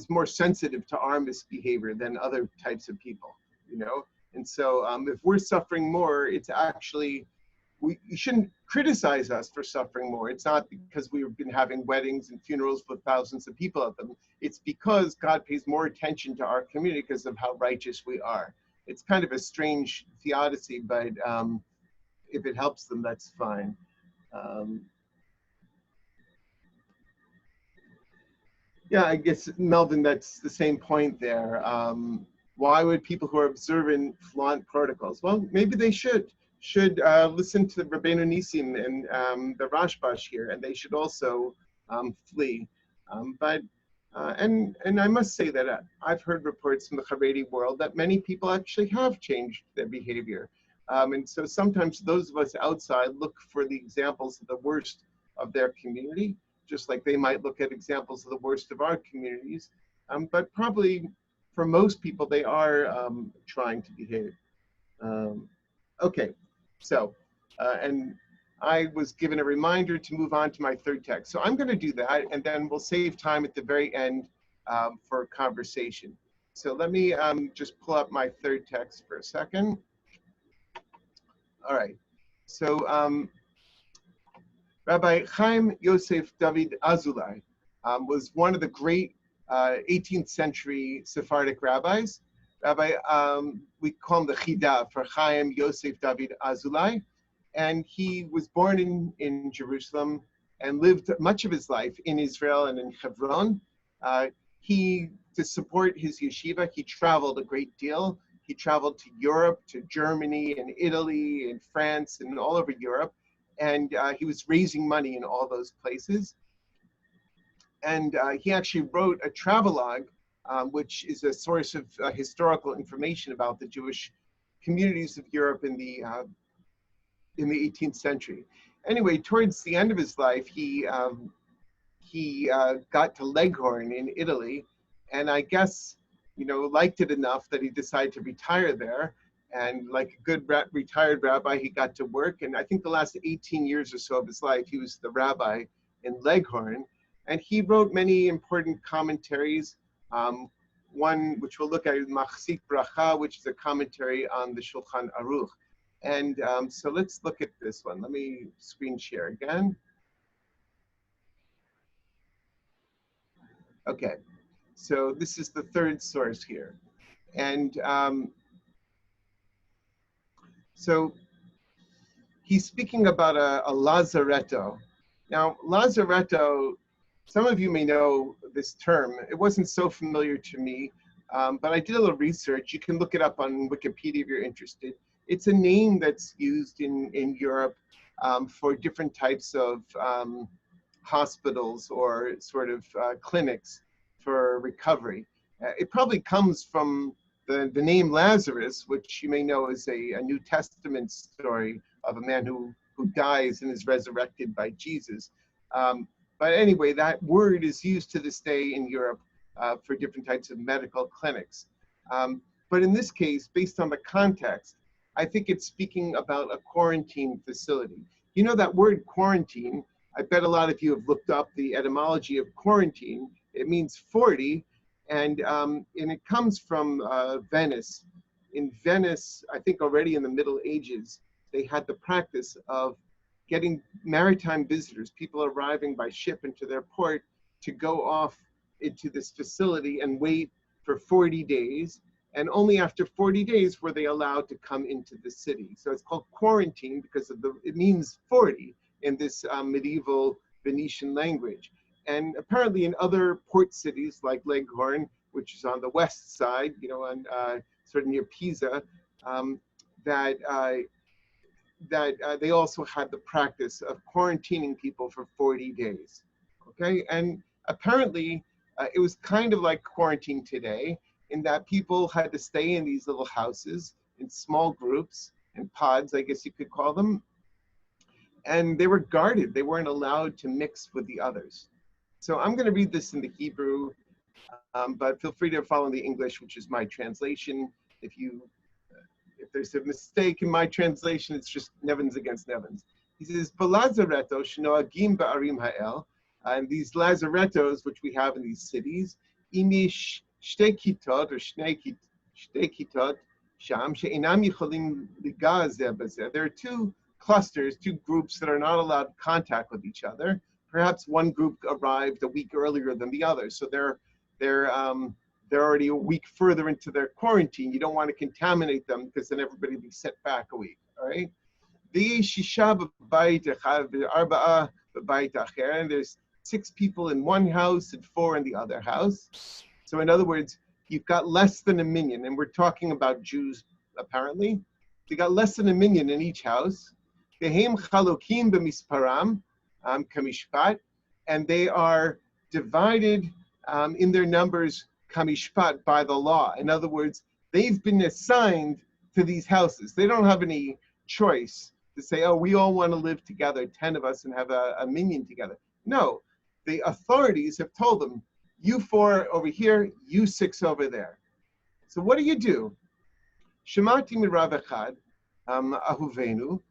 more sensitive to our misbehavior than other types of people, you know? And so if we're suffering more, it's actually, you shouldn't criticize us for suffering more. It's not because we've been having weddings and funerals with thousands of people at them. It's because God pays more attention to our community because of how righteous we are. It's kind of a strange theodicy, but if it helps them, that's fine. Yeah, I guess, Melvin, that's the same point there. Why would people who are observant flaunt protocols? Well, maybe they should listen to Rabbeinu Nissim and the Rashbash here, and they should also flee. And I must say that I've heard reports from the Haredi world that many people actually have changed their behavior. And so sometimes those of us outside look for the examples of the worst of their community, just like they might look at examples of the worst of our communities. But probably for most people, they are trying to behave. Okay, so, and I was given a reminder to move on to my third text. So I'm going to do that, and then we'll save time at the very end for conversation. So let me just pull up my third text for a second. All right, so Rabbi Haim Yosef David Azulai was one of the great 18th century Sephardic rabbis. Rabbi, we call him the Chida for Chaim Yosef David Azulai. And he was born in Jerusalem and lived much of his life in Israel and in Hebron. To support his yeshiva, he traveled a great deal. He traveled to Europe, to Germany and Italy and France and all over Europe. And he was raising money in all those places. And he actually wrote a travelogue, which is a source of historical information about the Jewish communities of Europe in the 18th century. Anyway, towards the end of his life, he got to Leghorn in Italy, and I guess, you know, liked it enough that he decided to retire there. And like a good retired rabbi, he got to work. And I think the last 18 years or so of his life, he was the rabbi in Leghorn. And he wrote many important commentaries. One which we'll look at is Machzik Bracha, which is a commentary on the Shulchan Aruch. And so let's look at this one. Let me screen share again. Okay, so this is the third source here. And so he's speaking about a lazaretto. Now, lazaretto, some of you may know this term. It wasn't so familiar to me, but I did a little research. You can look it up on Wikipedia if you're interested. It's a name that's used in Europe for different types of hospitals or sort of clinics for recovery. It probably comes from the name Lazarus, which you may know is a New Testament story of a man who dies and is resurrected by Jesus. But anyway, that word is used to this day in Europe for different types of medical clinics. But in this case, based on the context, I think it's speaking about a quarantine facility. You know that word quarantine, I bet a lot of you have looked up the etymology of quarantine. It means 40, and it comes from Venice. In Venice, I think already in the Middle Ages, they had the practice of getting maritime visitors, people arriving by ship into their port, to go off into this facility and wait for 40 days. And only after 40 days were they allowed to come into the city. So it's called quarantine because it means 40 in this medieval Venetian language. And apparently in other port cities like Leghorn, which is on the west side, you know, on sort of near Pisa, that they also had the practice of quarantining people for 40 days, okay? And apparently it was kind of like quarantine today, in that people had to stay in these little houses in small groups and pods, I guess you could call them. And they were guarded. They weren't allowed to mix with the others. So I'm going to read this in the Hebrew, but feel free to follow the English, which is my translation. If there's a mistake in my translation, it's just Nevins against Nevins. He says, "B'lazareto shenoagim ba'arim ha'el," and these lazarettos, which we have in these cities, imish shtei kitot or shtei kitot sham she'inam yicholim ligaz zeh b'zeh. There are two clusters, two groups that are not allowed contact with each other. Perhaps one group arrived a week earlier than the other, so they're already a week further into their quarantine. You don't want to contaminate them because then everybody will be set back a week. All right. And there's 6 people in one house and 4 in the other house. So in other words, you've got less than a minyan, and we're talking about Jews apparently. You got less than a minyan in each house. Haim Halakhic b'misparam kamishpat, and they are divided in their numbers kamishpat by the law. In other words, they've been assigned to these houses. They don't have any choice to say, oh, we all want to live together, 10 of us, and have a minyan together. No, the authorities have told them, you 4 over here, you 6 over there. So what do? Shemati mirav echad ahuvenu.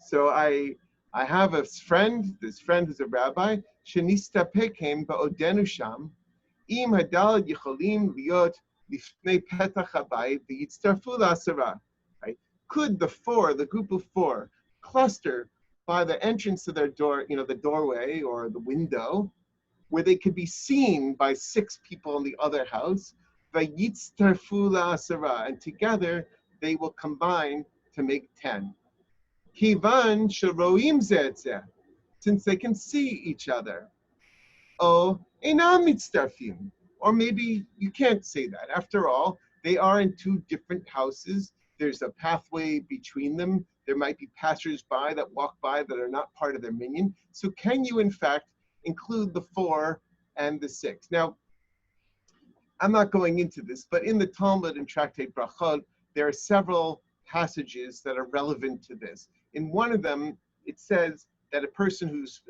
So I have a friend, this friend is a rabbi, shenistapekem ba'odenu sham, im hadal yicholim liot lifnei petach habayit v'yitztarfu la'asara. Right? Could the group of 4, cluster by the entrance to their door, the doorway or the window, where they could be seen by 6 people in the other house, v'yitztarfu la'asara, and together they will combine to make 10. Kivan sheroim zeh et zeh, since they can see each other. Oh, einam mitztarfim, or maybe you can't say that. After all, they are in 2 different houses. There's a pathway between them. There might be passers-by that walk by that are not part of their minyan. So can you, in fact, include the 4 and the 6? Now, I'm not going into this, but in the Talmud and Tractate Brachot, there are several passages that are relevant to this. In one of them, it says that a person who's,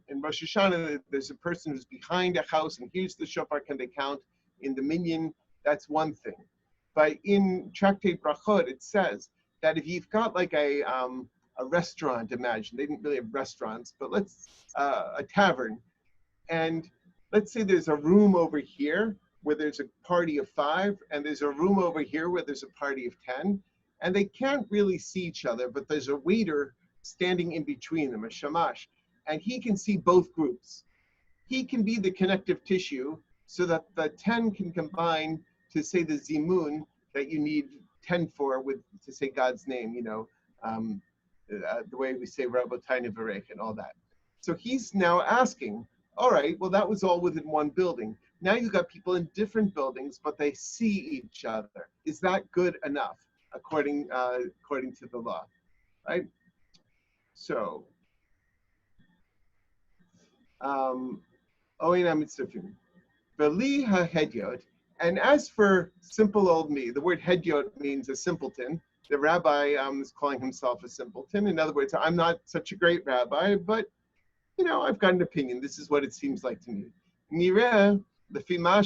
in Rosh Hashanah, there's a person who's behind a house and hears the shofar, can they count in the minyan? That's one thing. But in Tractate Brachot, it says that if you've got like a restaurant, imagine, they didn't really have restaurants, but a tavern, and let's say there's a room over here where there's a party of 5, and there's a room over here where there's a party of 10, and they can't really see each other, but there's a waiter standing in between them, a shamash, and he can see both groups. He can be the connective tissue so that the 10 can combine to say the zimun that you need 10 for, to say God's name, the way we say Rabotai Nevarech and all that. So he's now asking, all right, well, that was all within one building. Now you've got people in different buildings, but they see each other. Is that good enough according to the law, right? So, and as for simple old me, the word hedyot means a simpleton. The rabbi is calling himself a simpleton. In other words, I'm not such a great rabbi, but I've got an opinion. This is what it seems like to me. Nireh lefi ma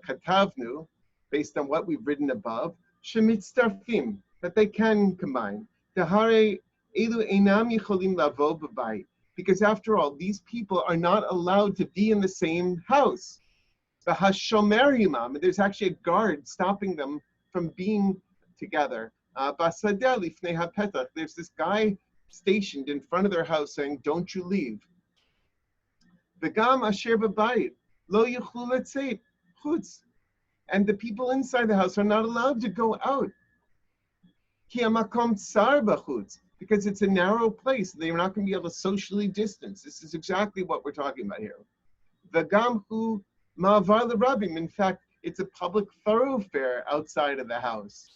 katavnu, based on what we've written above, shemitztarfim, that they can combine. Dehare elu einam yicholim lavo b'bayit, because after all, these people are not allowed to be in the same house. V'hashomer imam, and there's actually a guard stopping them from being together. Basadeh lifnei hapetach, there's this guy stationed in front of their house saying, don't you leave. V'gam asher b'bayit lo yichlu letzeit chutz, and the people inside the house are not allowed to go out. Ki hamakom tsar b'chutz, because it's a narrow place. They're not going to be able to socially distance. This is exactly what we're talking about here. V'gam hu ma'avar l'rabim, in fact, it's a public thoroughfare outside of the house.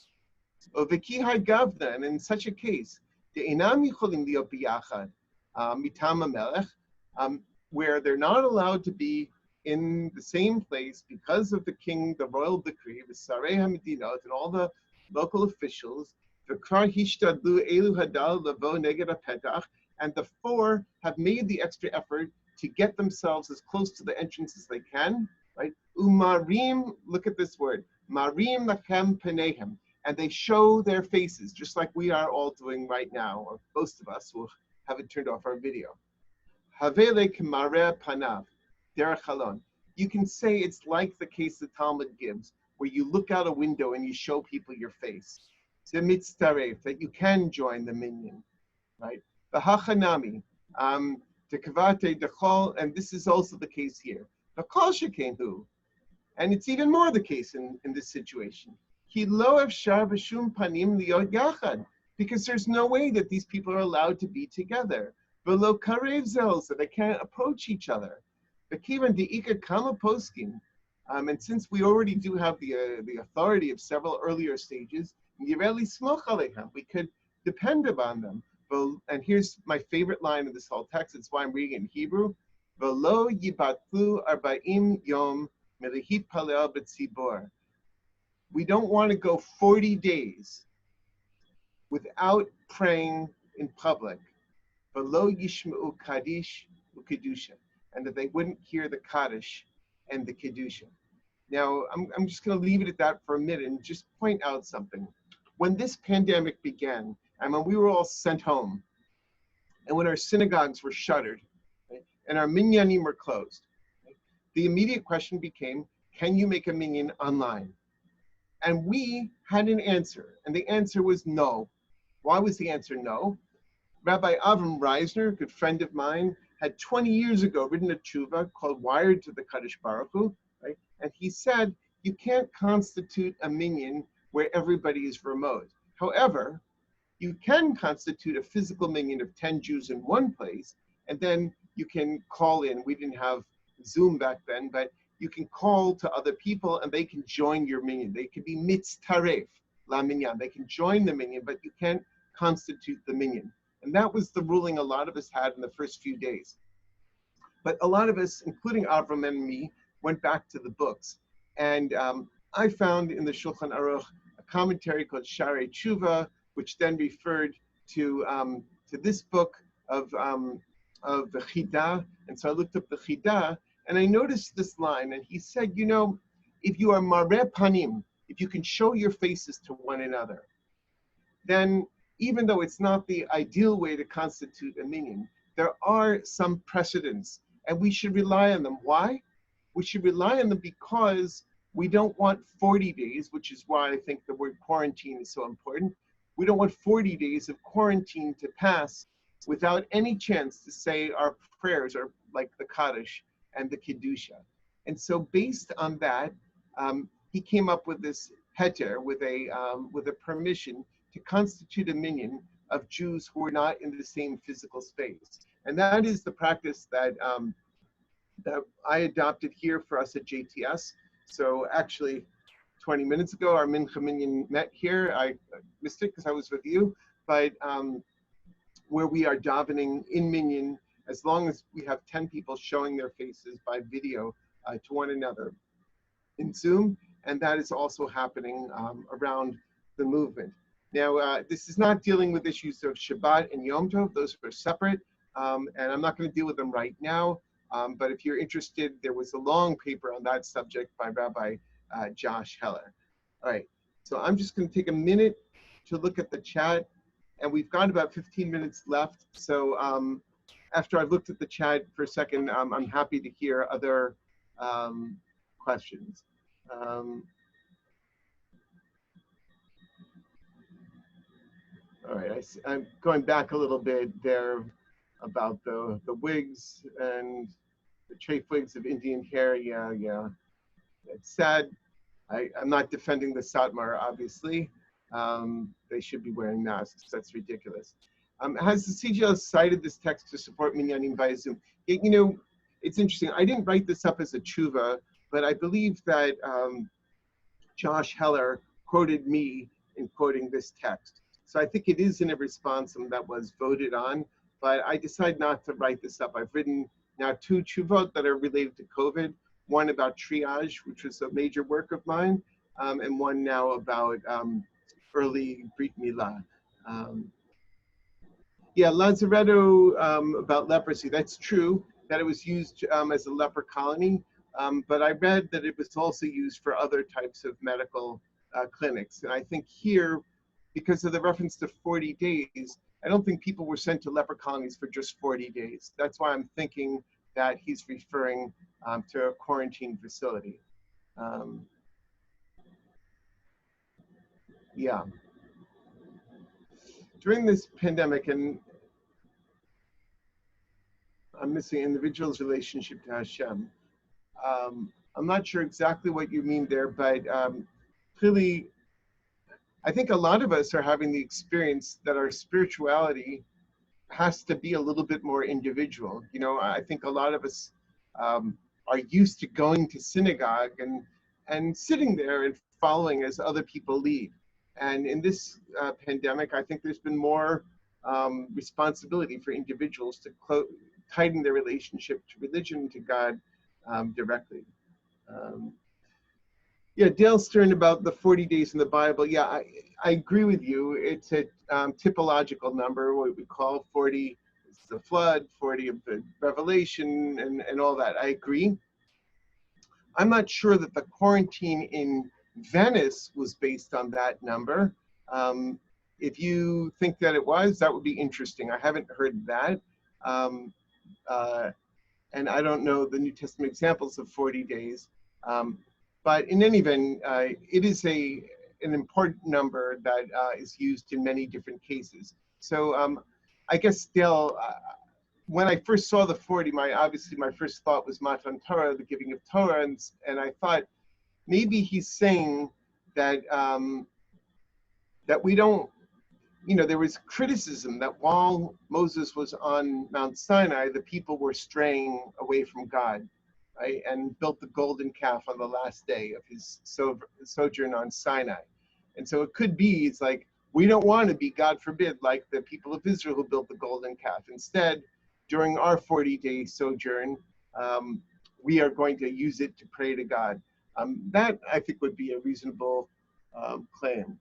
V'ki ha'gavna, and in such a case, de'inam yicholim liot biyachad mitam hamelech, where they're not allowed to be in the same place because of the king, the royal decree, the sarei hamedinot, and all the local officials. V'kar hishtadlu elu hadal lavo neged hapetach, and the 4 have made the extra effort to get themselves as close to the entrance as they can, right? Umarim, look at this word, marim lachem penehem, and they show their faces, just like we are all doing right now, or most of us will have it turned off our video. Havele k'mareh panav, derech halon. You can say it's like the case the Talmud gives, where you look out a window and you show people your face. The mitztaref, that you can join the minyan, right? The hachanami, the kavate dechol, and this is also the case here. The kol shekenhu, and it's even more the case in this situation. Ki lo efshar b'shum panim liot yachad, because there's no way that these people are allowed to be together. V'lo karev zel, so they can't approach each other. V'kivan de'ika kama poskim, and since we already do have the authority of several earlier stages, yireli smoch alechem, we could depend upon them. And here's my favorite line of this whole text. It's why I'm reading it in Hebrew. V'lo yibatlu arba'im yom melihit palel b'tzibor. We don't want to go 40 days without praying in public. V'lo yishma'u kaddish u'kedusha, and that they wouldn't hear the kaddish and the kedusha. Now, I'm just going to leave it at that for a minute and just point out something. When this pandemic began, and when we were all sent home, and when our synagogues were shuttered, right, and our minyanim were closed, right, the immediate question became, can you make a minyan online? And we had an answer, and the answer was no. Why was the answer no? Rabbi Avram Reisner, a good friend of mine, had 20 years ago written a tshuva called Wired to the Kadosh Baruch Hu, right? And he said, you can't constitute a minyan where everybody is remote. However, you can constitute a physical minyan of 10 Jews in one place, and then you can call in. We didn't have Zoom back then, but you can call to other people and they can join your minyan. They could be mitztaref la minyan. They can join the minyan, but you can't constitute the minyan. And that was the ruling a lot of us had in the first few days. But a lot of us, including Avram and me, went back to the books. And I found in the Shulchan Aruch a commentary called Sharei Tshuva, which then referred to this book of the Chida. And so I looked up the Chida, and I noticed this line, and he said, you know, if you are mareh panim, if you can show your faces to one another, then even though it's not the ideal way to constitute a minyan, there are some precedents, and we should rely on them. Why? We should rely on them because we don't want 40 days, which is why I think the word quarantine is so important. We don't want 40 days of quarantine to pass without any chance to say our prayers, or like the Kaddish and the Kedusha. And so based on that, he came up with this heter, with a permission to constitute a minyan of Jews who are not in the same physical space. And that is the practice that that I adopted here for us at JTS. So actually, 20 minutes ago, our Mincha Minyan met here. I missed it because I was with you, but where we are davening in Minyan, as long as we have 10 people showing their faces by video to one another in Zoom, and that is also happening around the movement. Now, this is not dealing with issues of Shabbat and Yom Tov. Those are separate, and I'm not going to deal with them right now. But if you're interested, there was a long paper on that subject by Rabbi Josh Heller. All right, so I'm just going to take a minute to look at the chat, and we've got about 15 minutes left. So after I've looked at the chat for a second, I'm happy to hear other questions. All right, I'm going back a little bit there about the wigs and the trafe wigs of Indian hair. Yeah. It's sad. I'm not defending the Satmar, obviously. They should be wearing masks. That's ridiculous. Has the CGL cited this text to support minyanim via Zoom? You know, it's interesting. I didn't write this up as a tshuva, but I believe that Josh Heller quoted me in quoting this text. So I think it is in a response that was voted on, but I decided not to write this up. I've written now 2 tshuvot that are related to COVID, one about triage, which was a major work of mine, and one now about early Brit Milah. Yeah, Lazaretto about leprosy, that's true. that it was used as a leper colony, but I read that it was also used for other types of medical clinics. And I think here, because of the reference to 40 days, I don't think people were sent to leper colonies for just 40 days. That's why I'm thinking that he's referring to a quarantine facility. Yeah. During this pandemic, and I'm missing individual's relationship to Hashem. I'm not sure exactly what you mean there, but clearly, I think a lot of us are having the experience that our spirituality has to be a little bit more individual. You know, I think a lot of us are used to going to synagogue and sitting there and following as other people lead. And in this pandemic, I think there's been more responsibility for individuals to tighten their relationship to religion, to God directly. Yeah, Dale Stern about the 40 days in the Bible. Yeah, I agree with you. It's a typological number, what we call 40 is the flood, 40 of the Revelation, and all that. I agree. I'm not sure that the quarantine in Venice was based on that number. If you think that it was, that would be interesting. I haven't heard that. And I don't know the New Testament examples of 40 days. But in any event, it is an important number that is used in many different cases. So I guess, Dale, when I first saw the 40, obviously my first thought was Matan Torah, the giving of Torah, and I thought maybe he's saying that that we don't, you know, there was criticism that while Moses was on Mount Sinai, the people were straying away from God, right, and built the golden calf on the last day of his sojourn on Sinai. And so it could be, it's like, we don't want to be, God forbid, like the people of Israel who built the golden calf. Instead, during our 40-day sojourn, we are going to use it to pray to God. That, I think, would be a reasonable claim.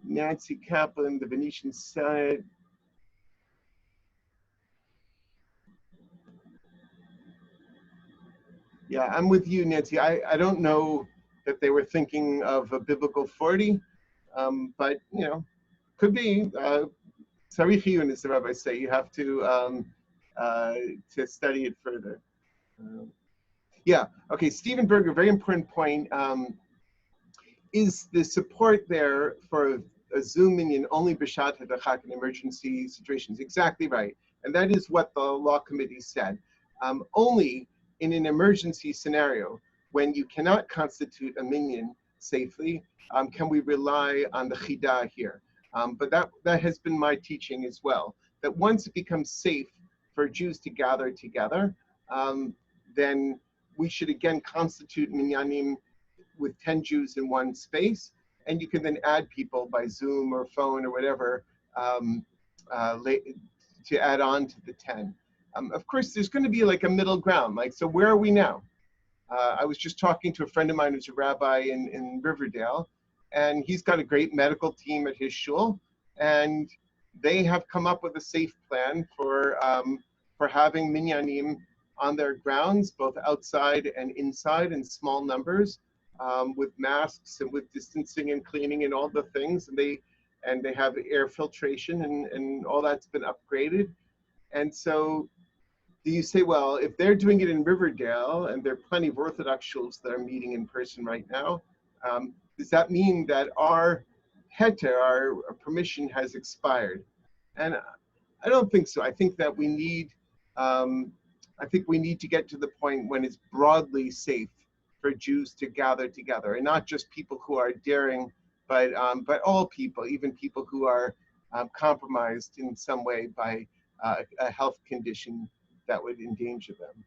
Nancy Kaplan, the Venetian side. Yeah, I'm with you, Nancy. I don't know that they were thinking of a biblical 40, but, you know, could be. Sarich Iyun, as the rabbis say, you have to study it further. Yeah, okay, Stephen Berger, very important point. Is the support there for a Zoom minion only b'shat hadachak in emergency situations? Exactly right. And that is what the law committee said. Only in an emergency scenario, when you cannot constitute a minion safely, can we rely on the chidah here. But that has been my teaching as well, that once it becomes safe for Jews to gather together, then we should again constitute minyanim with 10 Jews in one space, and you can then add people by Zoom or phone or whatever to add on to the 10. Of course, there's going to be like a middle ground. Like, so where are we now? I was just talking to a friend of mine who's a rabbi in Riverdale, and he's got a great medical team at his shul, and they have come up with a safe plan for having minyanim on their grounds, both outside and inside in small numbers, with masks and with distancing and cleaning and all the things. And they have air filtration and all that's been upgraded. And so do you say, well, if they're doing it in Riverdale and there are plenty of Orthodox shuls that are meeting in person right now, does that mean that our heter, our permission has expired? And I don't think so. I think that we need, to get to the point when it's broadly safe for Jews to gather together, and not just people who are daring, but all people, even people who are compromised in some way by a health condition that would endanger them.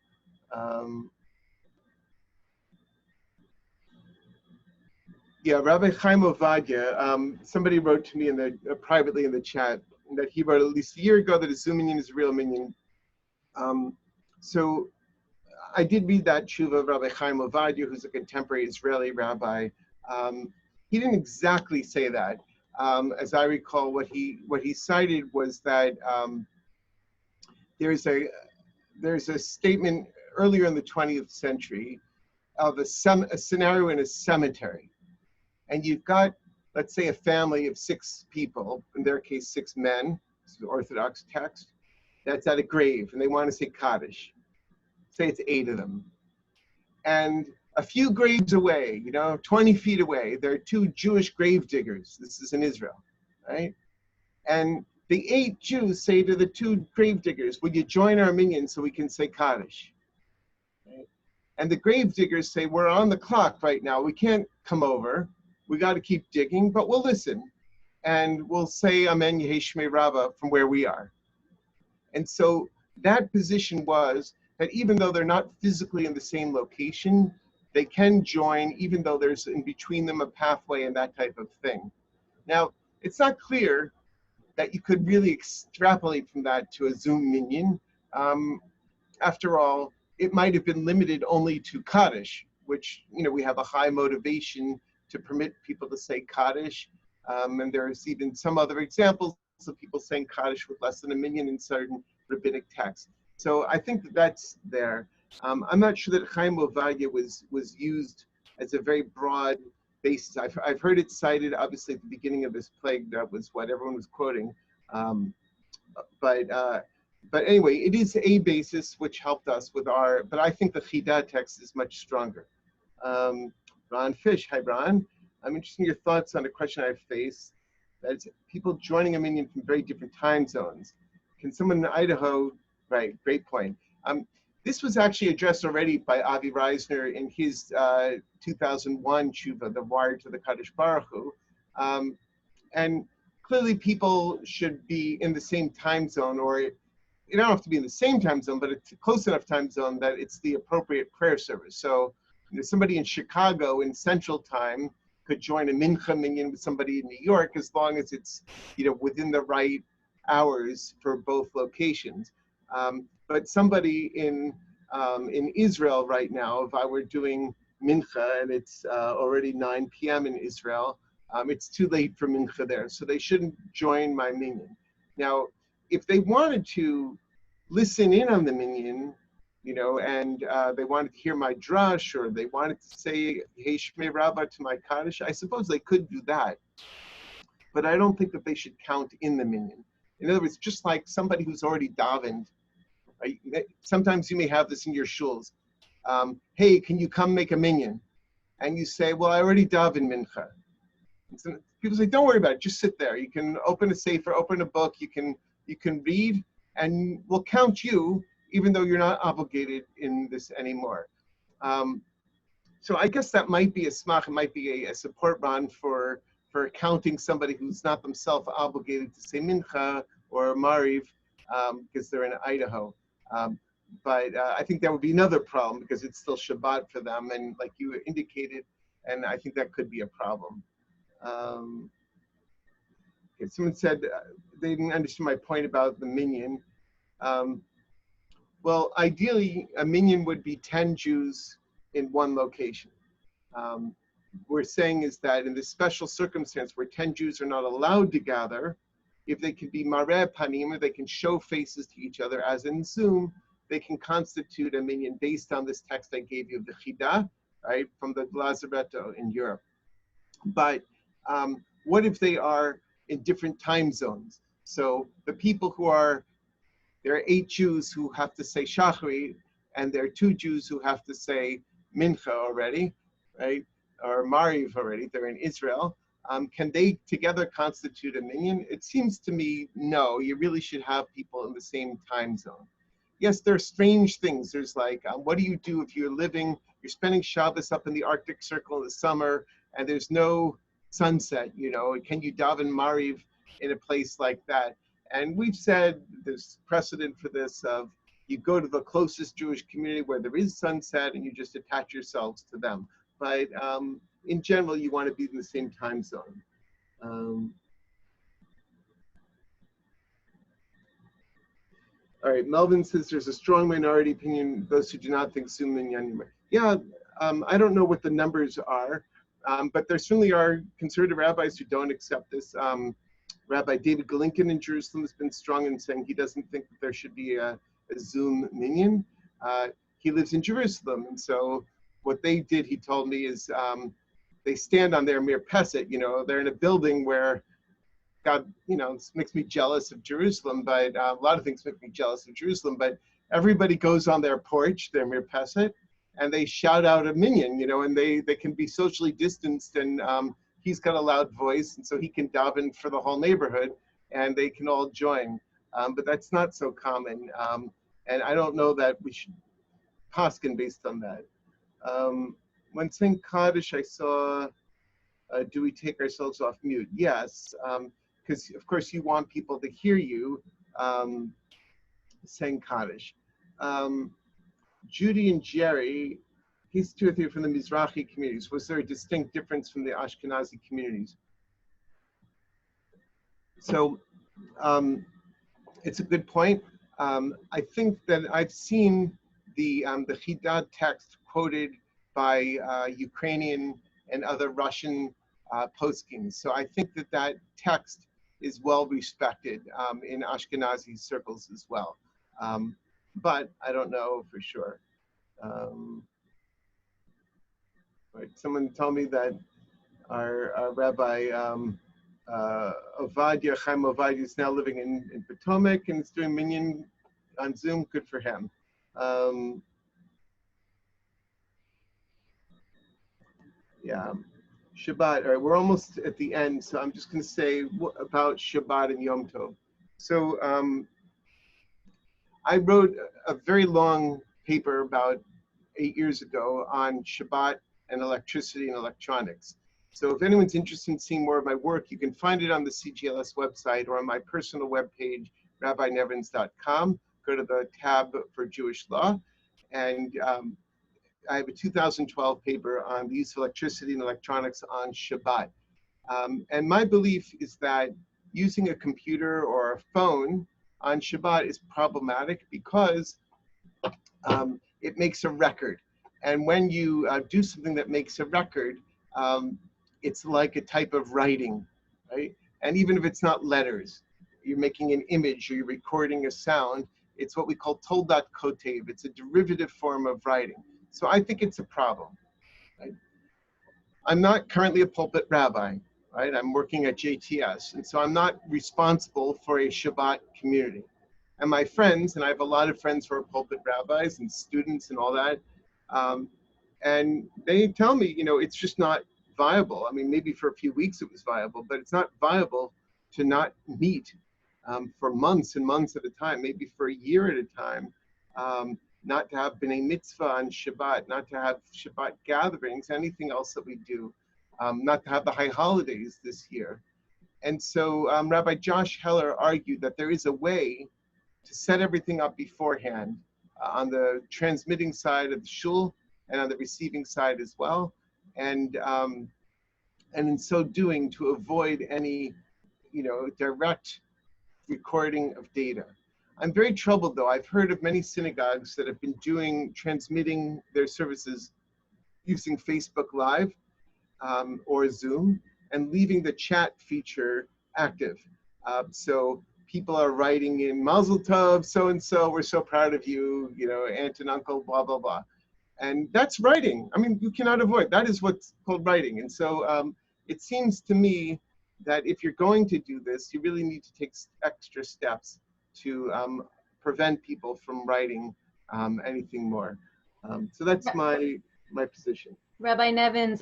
Yeah, Rabbi Haim Ovadia, somebody wrote to me privately in the chat that he wrote at least a year ago that a Zoom minion is a real minion. So I did read that tshuva of Rabbi Chaim Ovadia, who's a contemporary Israeli rabbi. He didn't exactly say that. As I recall, what he cited was that there's there's a statement earlier in the 20th century of a scenario in a cemetery. And you've got, let's say, a family of 6 people, in their case, 6 men, this is the Orthodox text, that's at a grave, and they want to say Kaddish. Say it's 8 of them. And a few graves away, 20 feet away, there are 2 Jewish grave diggers. This is in Israel, right? And the 8 Jews say to the 2 grave diggers, would you join our minyan so we can say Kaddish? Right? And the grave diggers say, we're on the clock right now. We can't come over. We got to keep digging, but we'll listen. And we'll say Amen Yehi Shmei Rabbah from where we are. And so that position was that even though they're not physically in the same location, they can join even though there's in between them a pathway and that type of thing. Now, it's not clear that you could really extrapolate from that to a Zoom minyan. After all, it might have been limited only to Kaddish, which, we have a high motivation to permit people to say Kaddish. And there's even some other examples of people saying Kaddish with less than a minyan in certain rabbinic texts. So I think that's there. I'm not sure that Haim Ovadia was used as a very broad basis. I've heard it cited, obviously, at the beginning of this plague. That was what everyone was quoting. But anyway, it is a basis which helped us with our, but I think the Chida text is much stronger. Ron Fish, hi Ron. I'm interested in your thoughts on a question I've faced. That's people joining a minyan from very different time zones. Can someone in Idaho, right, great point. This was actually addressed already by Avi Reisner in his 2001 tshuva, The Wire to the Kadosh Baruch Hu. And clearly people should be in the same time zone, or you don't have to be in the same time zone, but it's a close enough time zone that it's the appropriate prayer service. So somebody in Chicago in Central Time could join a mincha minyan with somebody in New York as long as it's within the right hours for both locations. But somebody in Israel right now, if I were doing mincha and it's already 9 p.m. in Israel, it's too late for mincha there, so they shouldn't join my minyan. Now, if they wanted to listen in on the minyan, and they wanted to hear my drush, or they wanted to say Hey Shmei Rabbah to my Kaddish, I suppose they could do that. But I don't think that they should count in the minyan. In other words, just like somebody who's already davened, right? Sometimes you may have this in your shuls. Hey, can you come make a minyan? And you say, well, I already davened mincha. And so people say, don't worry about it, just sit there. You can open a sefer, open a book, you can read, and we'll count you, even though you're not obligated in this anymore. So I guess that might be a smach, it might be a support run for counting somebody who's not themselves obligated to say mincha or mariv because they're in Idaho. But I think that would be another problem because it's still Shabbat for them, and like you indicated, and I think that could be a problem. Okay, someone said they didn't understand my point about the minyan. Well, ideally, a minyan would be 10 Jews in one location. We're saying is that in this special circumstance where 10 Jews are not allowed to gather, if they can be mareh panim, or they can show faces to each other, as in Zoom, they can constitute a minyan based on this text I gave you of the Chida, right, from the Lazaretto in Europe. But what if they are in different time zones? So the people who are, there are 8 Jews who have to say Shachri, and there are 2 Jews who have to say Mincha already, right? Or Mariv already, they're in Israel. Can they together constitute a minyan? It seems to me, no, you really should have people in the same time zone. Yes, there are strange things. There's like, what do you do if you're spending Shabbos up in the Arctic Circle in the summer, and there's no sunset, can you daven Mariv in a place like that? And we've said there's precedent for this of you go to the closest Jewish community where there is sunset and you just attach yourselves to them. But in general, you want to be in the same time zone. All right, Melvin says there's a strong minority opinion, those who do not think Zoom minyan. Yeah, I don't know what the numbers are, but there certainly are conservative rabbis who don't accept this. Rabbi David Galinkin in Jerusalem has been strong in saying he doesn't think that there should be a a Zoom minion. He lives in Jerusalem, and so what they did, he told me, is they stand on their mirpeset. They're in a building where God, this makes me jealous of Jerusalem, but a lot of things make me jealous of Jerusalem, but everybody goes on their porch, their mirpeset, and they shout out a minyan, and they can be socially distanced, and he's got a loud voice, and so he can daven for the whole neighborhood, and they can all join. But that's not so common, and I don't know that we should paskin based on that. When saying Kaddish, I saw, do we take ourselves off mute? Yes, because of course you want people to hear you saying Kaddish. Judy and Jerry, he's 2 or 3 from the Mizrahi communities. Was there a distinct difference from the Ashkenazi communities? So it's a good point. I think that I've seen the Chidad text quoted by Ukrainian and other Russian postkings. So I think that text is well respected in Ashkenazi circles as well. But I don't know for sure. Right. Someone told me that our Rabbi Ovadia, Haim Ovadia, is now living in Potomac and is doing minyan on Zoom. Good for him. Yeah. Shabbat. All right, we're almost at the end, so I'm just going to say about Shabbat and Yom Tov. So I wrote a very long paper about 8 years ago on Shabbat and electricity and electronics. So if anyone's interested in seeing more of my work, you can find it on the CGLS website or on my personal webpage, rabbinevins.com. Go to the tab for Jewish law. And I have a 2012 paper on the use of electricity and electronics on Shabbat. And my belief is that using a computer or a phone on Shabbat is problematic because it makes a record. And when you do something that makes a record, it's like a type of writing, right? And even if it's not letters, you're making an image or you're recording a sound, it's what we call toldat kotev. It's a derivative form of writing. So I think it's a problem, right? I'm not currently a pulpit rabbi, right? I'm working at JTS, and so I'm not responsible for a Shabbat community. And my friends, and I have a lot of friends who are pulpit rabbis and students and all that, and they tell me, it's just not viable. I mean, maybe for a few weeks it was viable, but it's not viable to not meet for months and months at a time, maybe for a year at a time, not to have b'nai mitzvah on Shabbat, not to have Shabbat gatherings, anything else that we do, not to have the high holidays this year. And so Rabbi Josh Heller argued that there is a way to set everything up beforehand on the transmitting side of the shul and on the receiving side as well. And in so doing, to avoid any, direct recording of data. I'm very troubled though. I've heard of many synagogues that have been transmitting their services using Facebook Live or Zoom and leaving the chat feature active. So people are writing in Mazel Tov, so-and-so, we're so proud of you, aunt and uncle, blah, blah, blah. And that's writing. I mean, you cannot avoid, that is what's called writing. And so it seems to me that if you're going to do this, you really need to take extra steps to prevent people from writing anything more. So that's my position. Rabbi Nevins,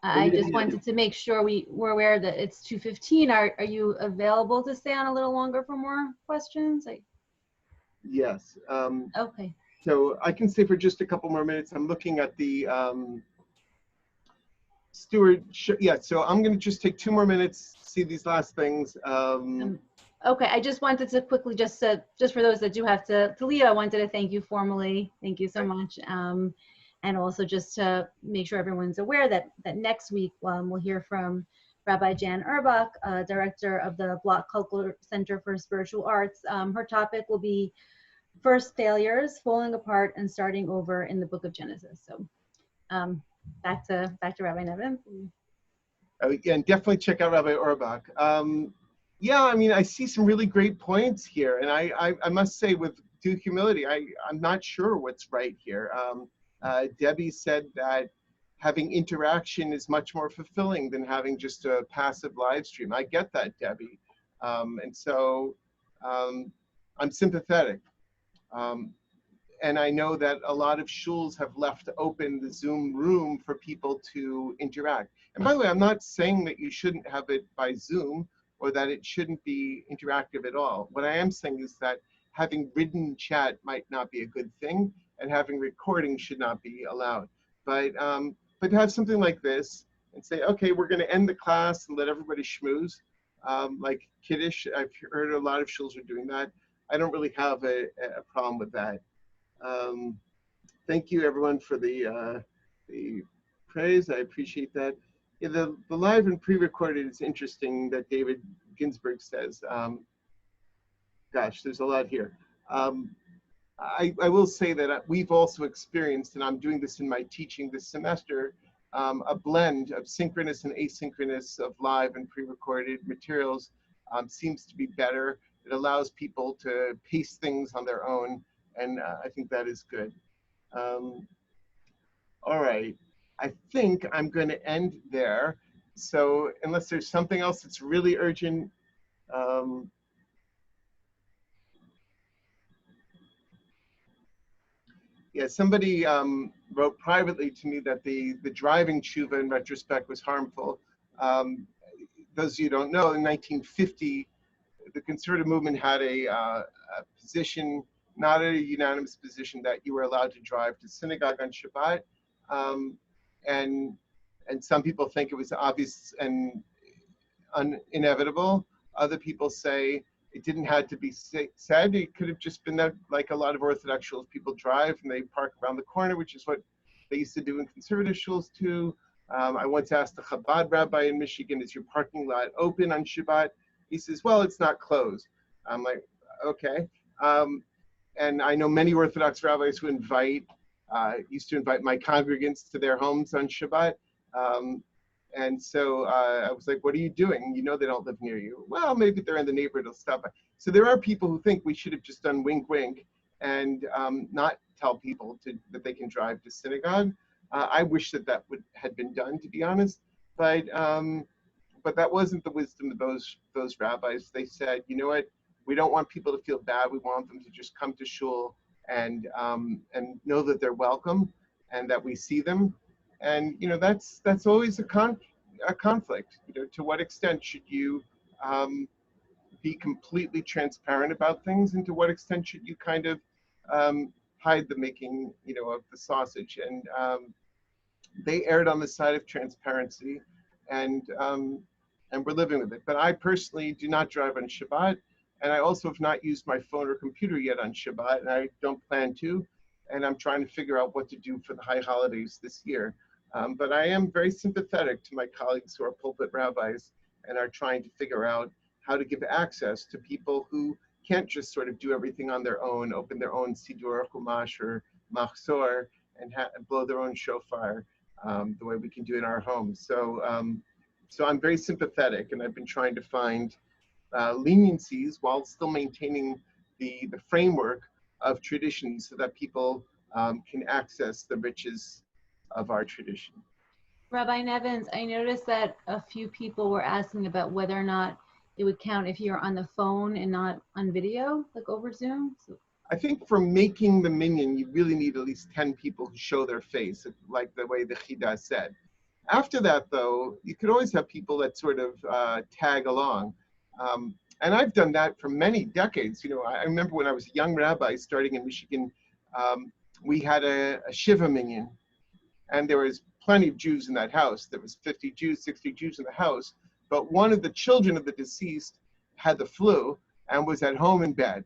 I just wanted to make sure we're aware that it's 2:15. Are you available to stay on a little longer for more questions? Yes. Okay. So I can stay for just a couple more minutes. I'm looking at the Stuart. Yeah, so I'm going to just take 2 more minutes, see these last things. Okay, I just wanted to quickly, just for those that do have to leave, I wanted to thank you formally. Thank you so much. And also just to make sure everyone's aware that next week we'll hear from Rabbi Jan Urbach, director of the Block Cultural Center for Spiritual Arts. Her topic will be First Failures, Falling Apart and Starting Over in the Book of Genesis. So back to Rabbi Nevin. Yeah, and definitely check out Rabbi Urbach. Yeah, I mean, I see some really great points here. And I must say with to humility. I'm not sure what's right here. Debbie said that having interaction is much more fulfilling than having just a passive live stream. I get that, Debbie. And so I'm sympathetic. And I know that a lot of shuls have left open the Zoom room for people to interact. And by the way, I'm not saying that you shouldn't have it by Zoom or that it shouldn't be interactive at all. What I am saying is that having written chat might not be a good thing, and having recording should not be allowed. But to have something like this and say, okay, we're going to end the class and let everybody schmooze, like Kiddush, I've heard a lot of shuls are doing that. I don't really have a problem with that. Thank you, everyone, for the praise. I appreciate that. Yeah, the live and pre-recorded is interesting that David Ginsburg says. Gosh, there's a lot here. I will say that we've also experienced, and I'm doing this in my teaching this semester, a blend of synchronous and asynchronous of live and pre-recorded materials seems to be better. It allows people to pace things on their own, and I think that is good. All right, I think I'm going to end there. So unless there's something else that's really urgent, yeah, somebody wrote privately to me that the driving tshuva in retrospect was harmful. Those of you who don't know, in 1950, the conservative movement had a position, not a unanimous position, that you were allowed to drive to synagogue on Shabbat. And some people think it was obvious and inevitable. Other people say it didn't have to be said. It could have just been that, like a lot of Orthodox shuls, people drive and they park around the corner, which is what they used to do in conservative shuls too. I once asked the Chabad rabbi in Michigan, is your parking lot open on Shabbat? He says, well, it's not closed. I'm like, okay. And I know many Orthodox rabbis who used to invite my congregants to their homes on Shabbat. And so I was like, what are you doing? You know they don't live near you. Well, maybe they're in the neighborhood, they'll stop by. So there are people who think we should have just done wink, wink, and not tell people that they can drive to synagogue. I wish that had been done, to be honest. But that wasn't the wisdom of those rabbis. They said, you know what? We don't want people to feel bad. We want them to just come to shul and know that they're welcome and that we see them. And you know that's always a conflict. You know, to what extent should you be completely transparent about things, and to what extent should you kind of hide the making, you know, of the sausage? And they erred on the side of transparency, and we're living with it. But I personally do not drive on Shabbat, and I also have not used my phone or computer yet on Shabbat, and I don't plan to. And I'm trying to figure out what to do for the high holidays this year. But I am very sympathetic to my colleagues who are pulpit rabbis and are trying to figure out how to give access to people who can't just sort of do everything on their own, open their own Sidur, Chumash, or Machzor, and blow their own shofar the way we can do in our homes. So I'm very sympathetic, and I've been trying to find leniencies while still maintaining the framework of traditions so that people can access the riches of our tradition. Rabbi Nevins, I noticed that a few people were asking about whether or not it would count if you're on the phone and not on video, like over Zoom. So I think for making the minyan, you really need at least 10 people who show their face, like the way the Chida said. After that, though, you could always have people that sort of tag along. And I've done that for many decades. You know, I remember when I was a young rabbi starting in Michigan, we had a Shiva minyan. And there was plenty of Jews in that house. There was 50 Jews, 60 Jews in the house. But one of the children of the deceased had the flu and was at home in bed.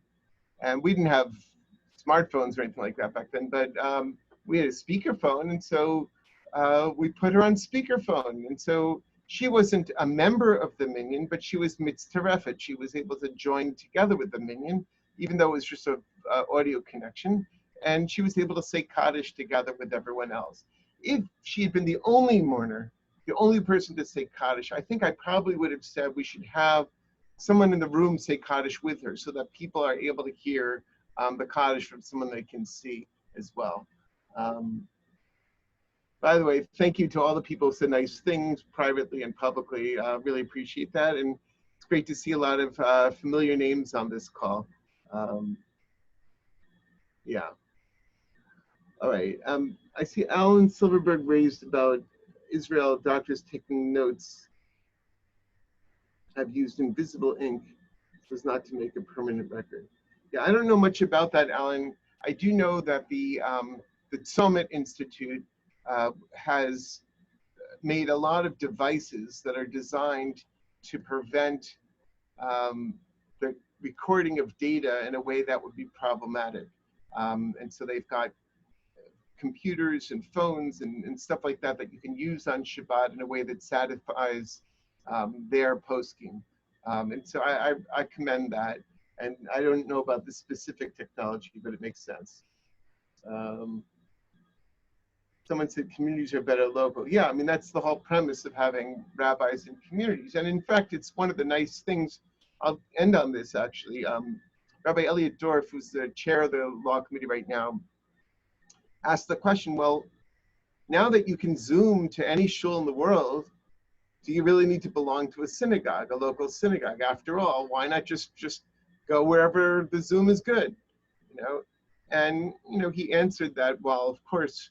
And we didn't have smartphones or anything like that back then, but we had a speakerphone. And so we put her on speakerphone. And so she wasn't a member of the minyan, but she was mitzterefet. She was able to join together with the minyan, even though it was just an audio connection. And she was able to say Kaddish together with everyone else. If she had been the only mourner, the only person to say Kaddish, I think I probably would have said we should have someone in the room say Kaddish with her so that people are able to hear the Kaddish from someone they can see as well. By the way, thank you to all the people who said nice things privately and publicly. Really appreciate that. And it's great to see a lot of familiar names on this call. Yeah. All right. I see Alan Silverberg raised about Israel doctors taking notes have used invisible ink so as not to make a permanent record. Yeah, I don't know much about that, Alan. I do know that the Summit Institute has made a lot of devices that are designed to prevent the recording of data in a way that would be problematic. And so they've got computers and phones and stuff like that that you can use on Shabbat in a way that satisfies their posting. And so I commend that. And I don't know about the specific technology, but it makes sense. Someone said communities are better local. Yeah, I mean, that's the whole premise of having rabbis in communities. And in fact, it's one of the nice things. I'll end on this, actually. Rabbi Elliot Dorff, who's the chair of the law committee right now, asked the question, well, now that you can Zoom to any shul in the world, do you really need to belong to a synagogue, a local synagogue? After all, why not just go wherever the Zoom is good, you know? And, you know, he answered that, well, of course,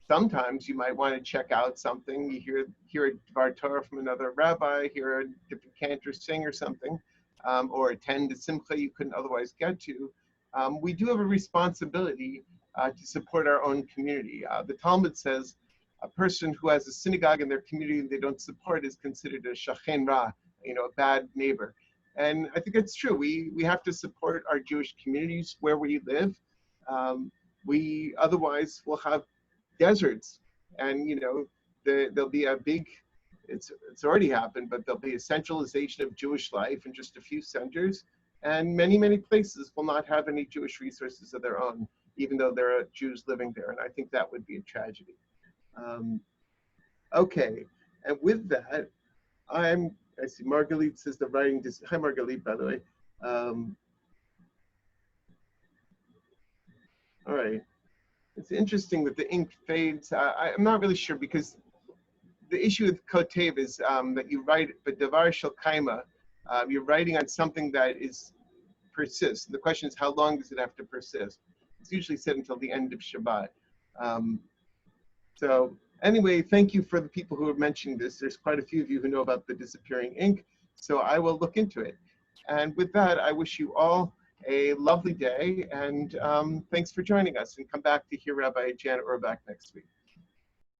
sometimes you might want to check out something. You hear a Dvar Torah from another rabbi, hear a different cantor sing or something, or attend a simcha you couldn't otherwise get to. We do have a responsibility to support our own community. The Talmud says a person who has a synagogue in their community they don't support is considered a shachen ra, you know, a bad neighbor. And I think it's true. We have to support our Jewish communities where we live. We otherwise will have deserts, and you know there'll be a big. It's already happened, but there'll be a centralization of Jewish life in just a few centers, and many places will not have any Jewish resources of their own, even though there are Jews living there. And I think that would be a tragedy. Okay, and with that, I see Margalit says the writing. Hi, Margalit, by the way. All right. It's interesting that the ink fades. I'm not really sure because the issue with kotev is that you write, but davar shel kaima, you're writing on something that persists. The question is, how long does it have to persist? It's usually said until the end of Shabbat. So anyway, thank you for the people who are mentioning this. There's quite a few of you who know about the disappearing ink, so I will look into it. And with that, I wish you all a lovely day, and thanks for joining us, and come back to hear Rabbi Janet Orbach next week.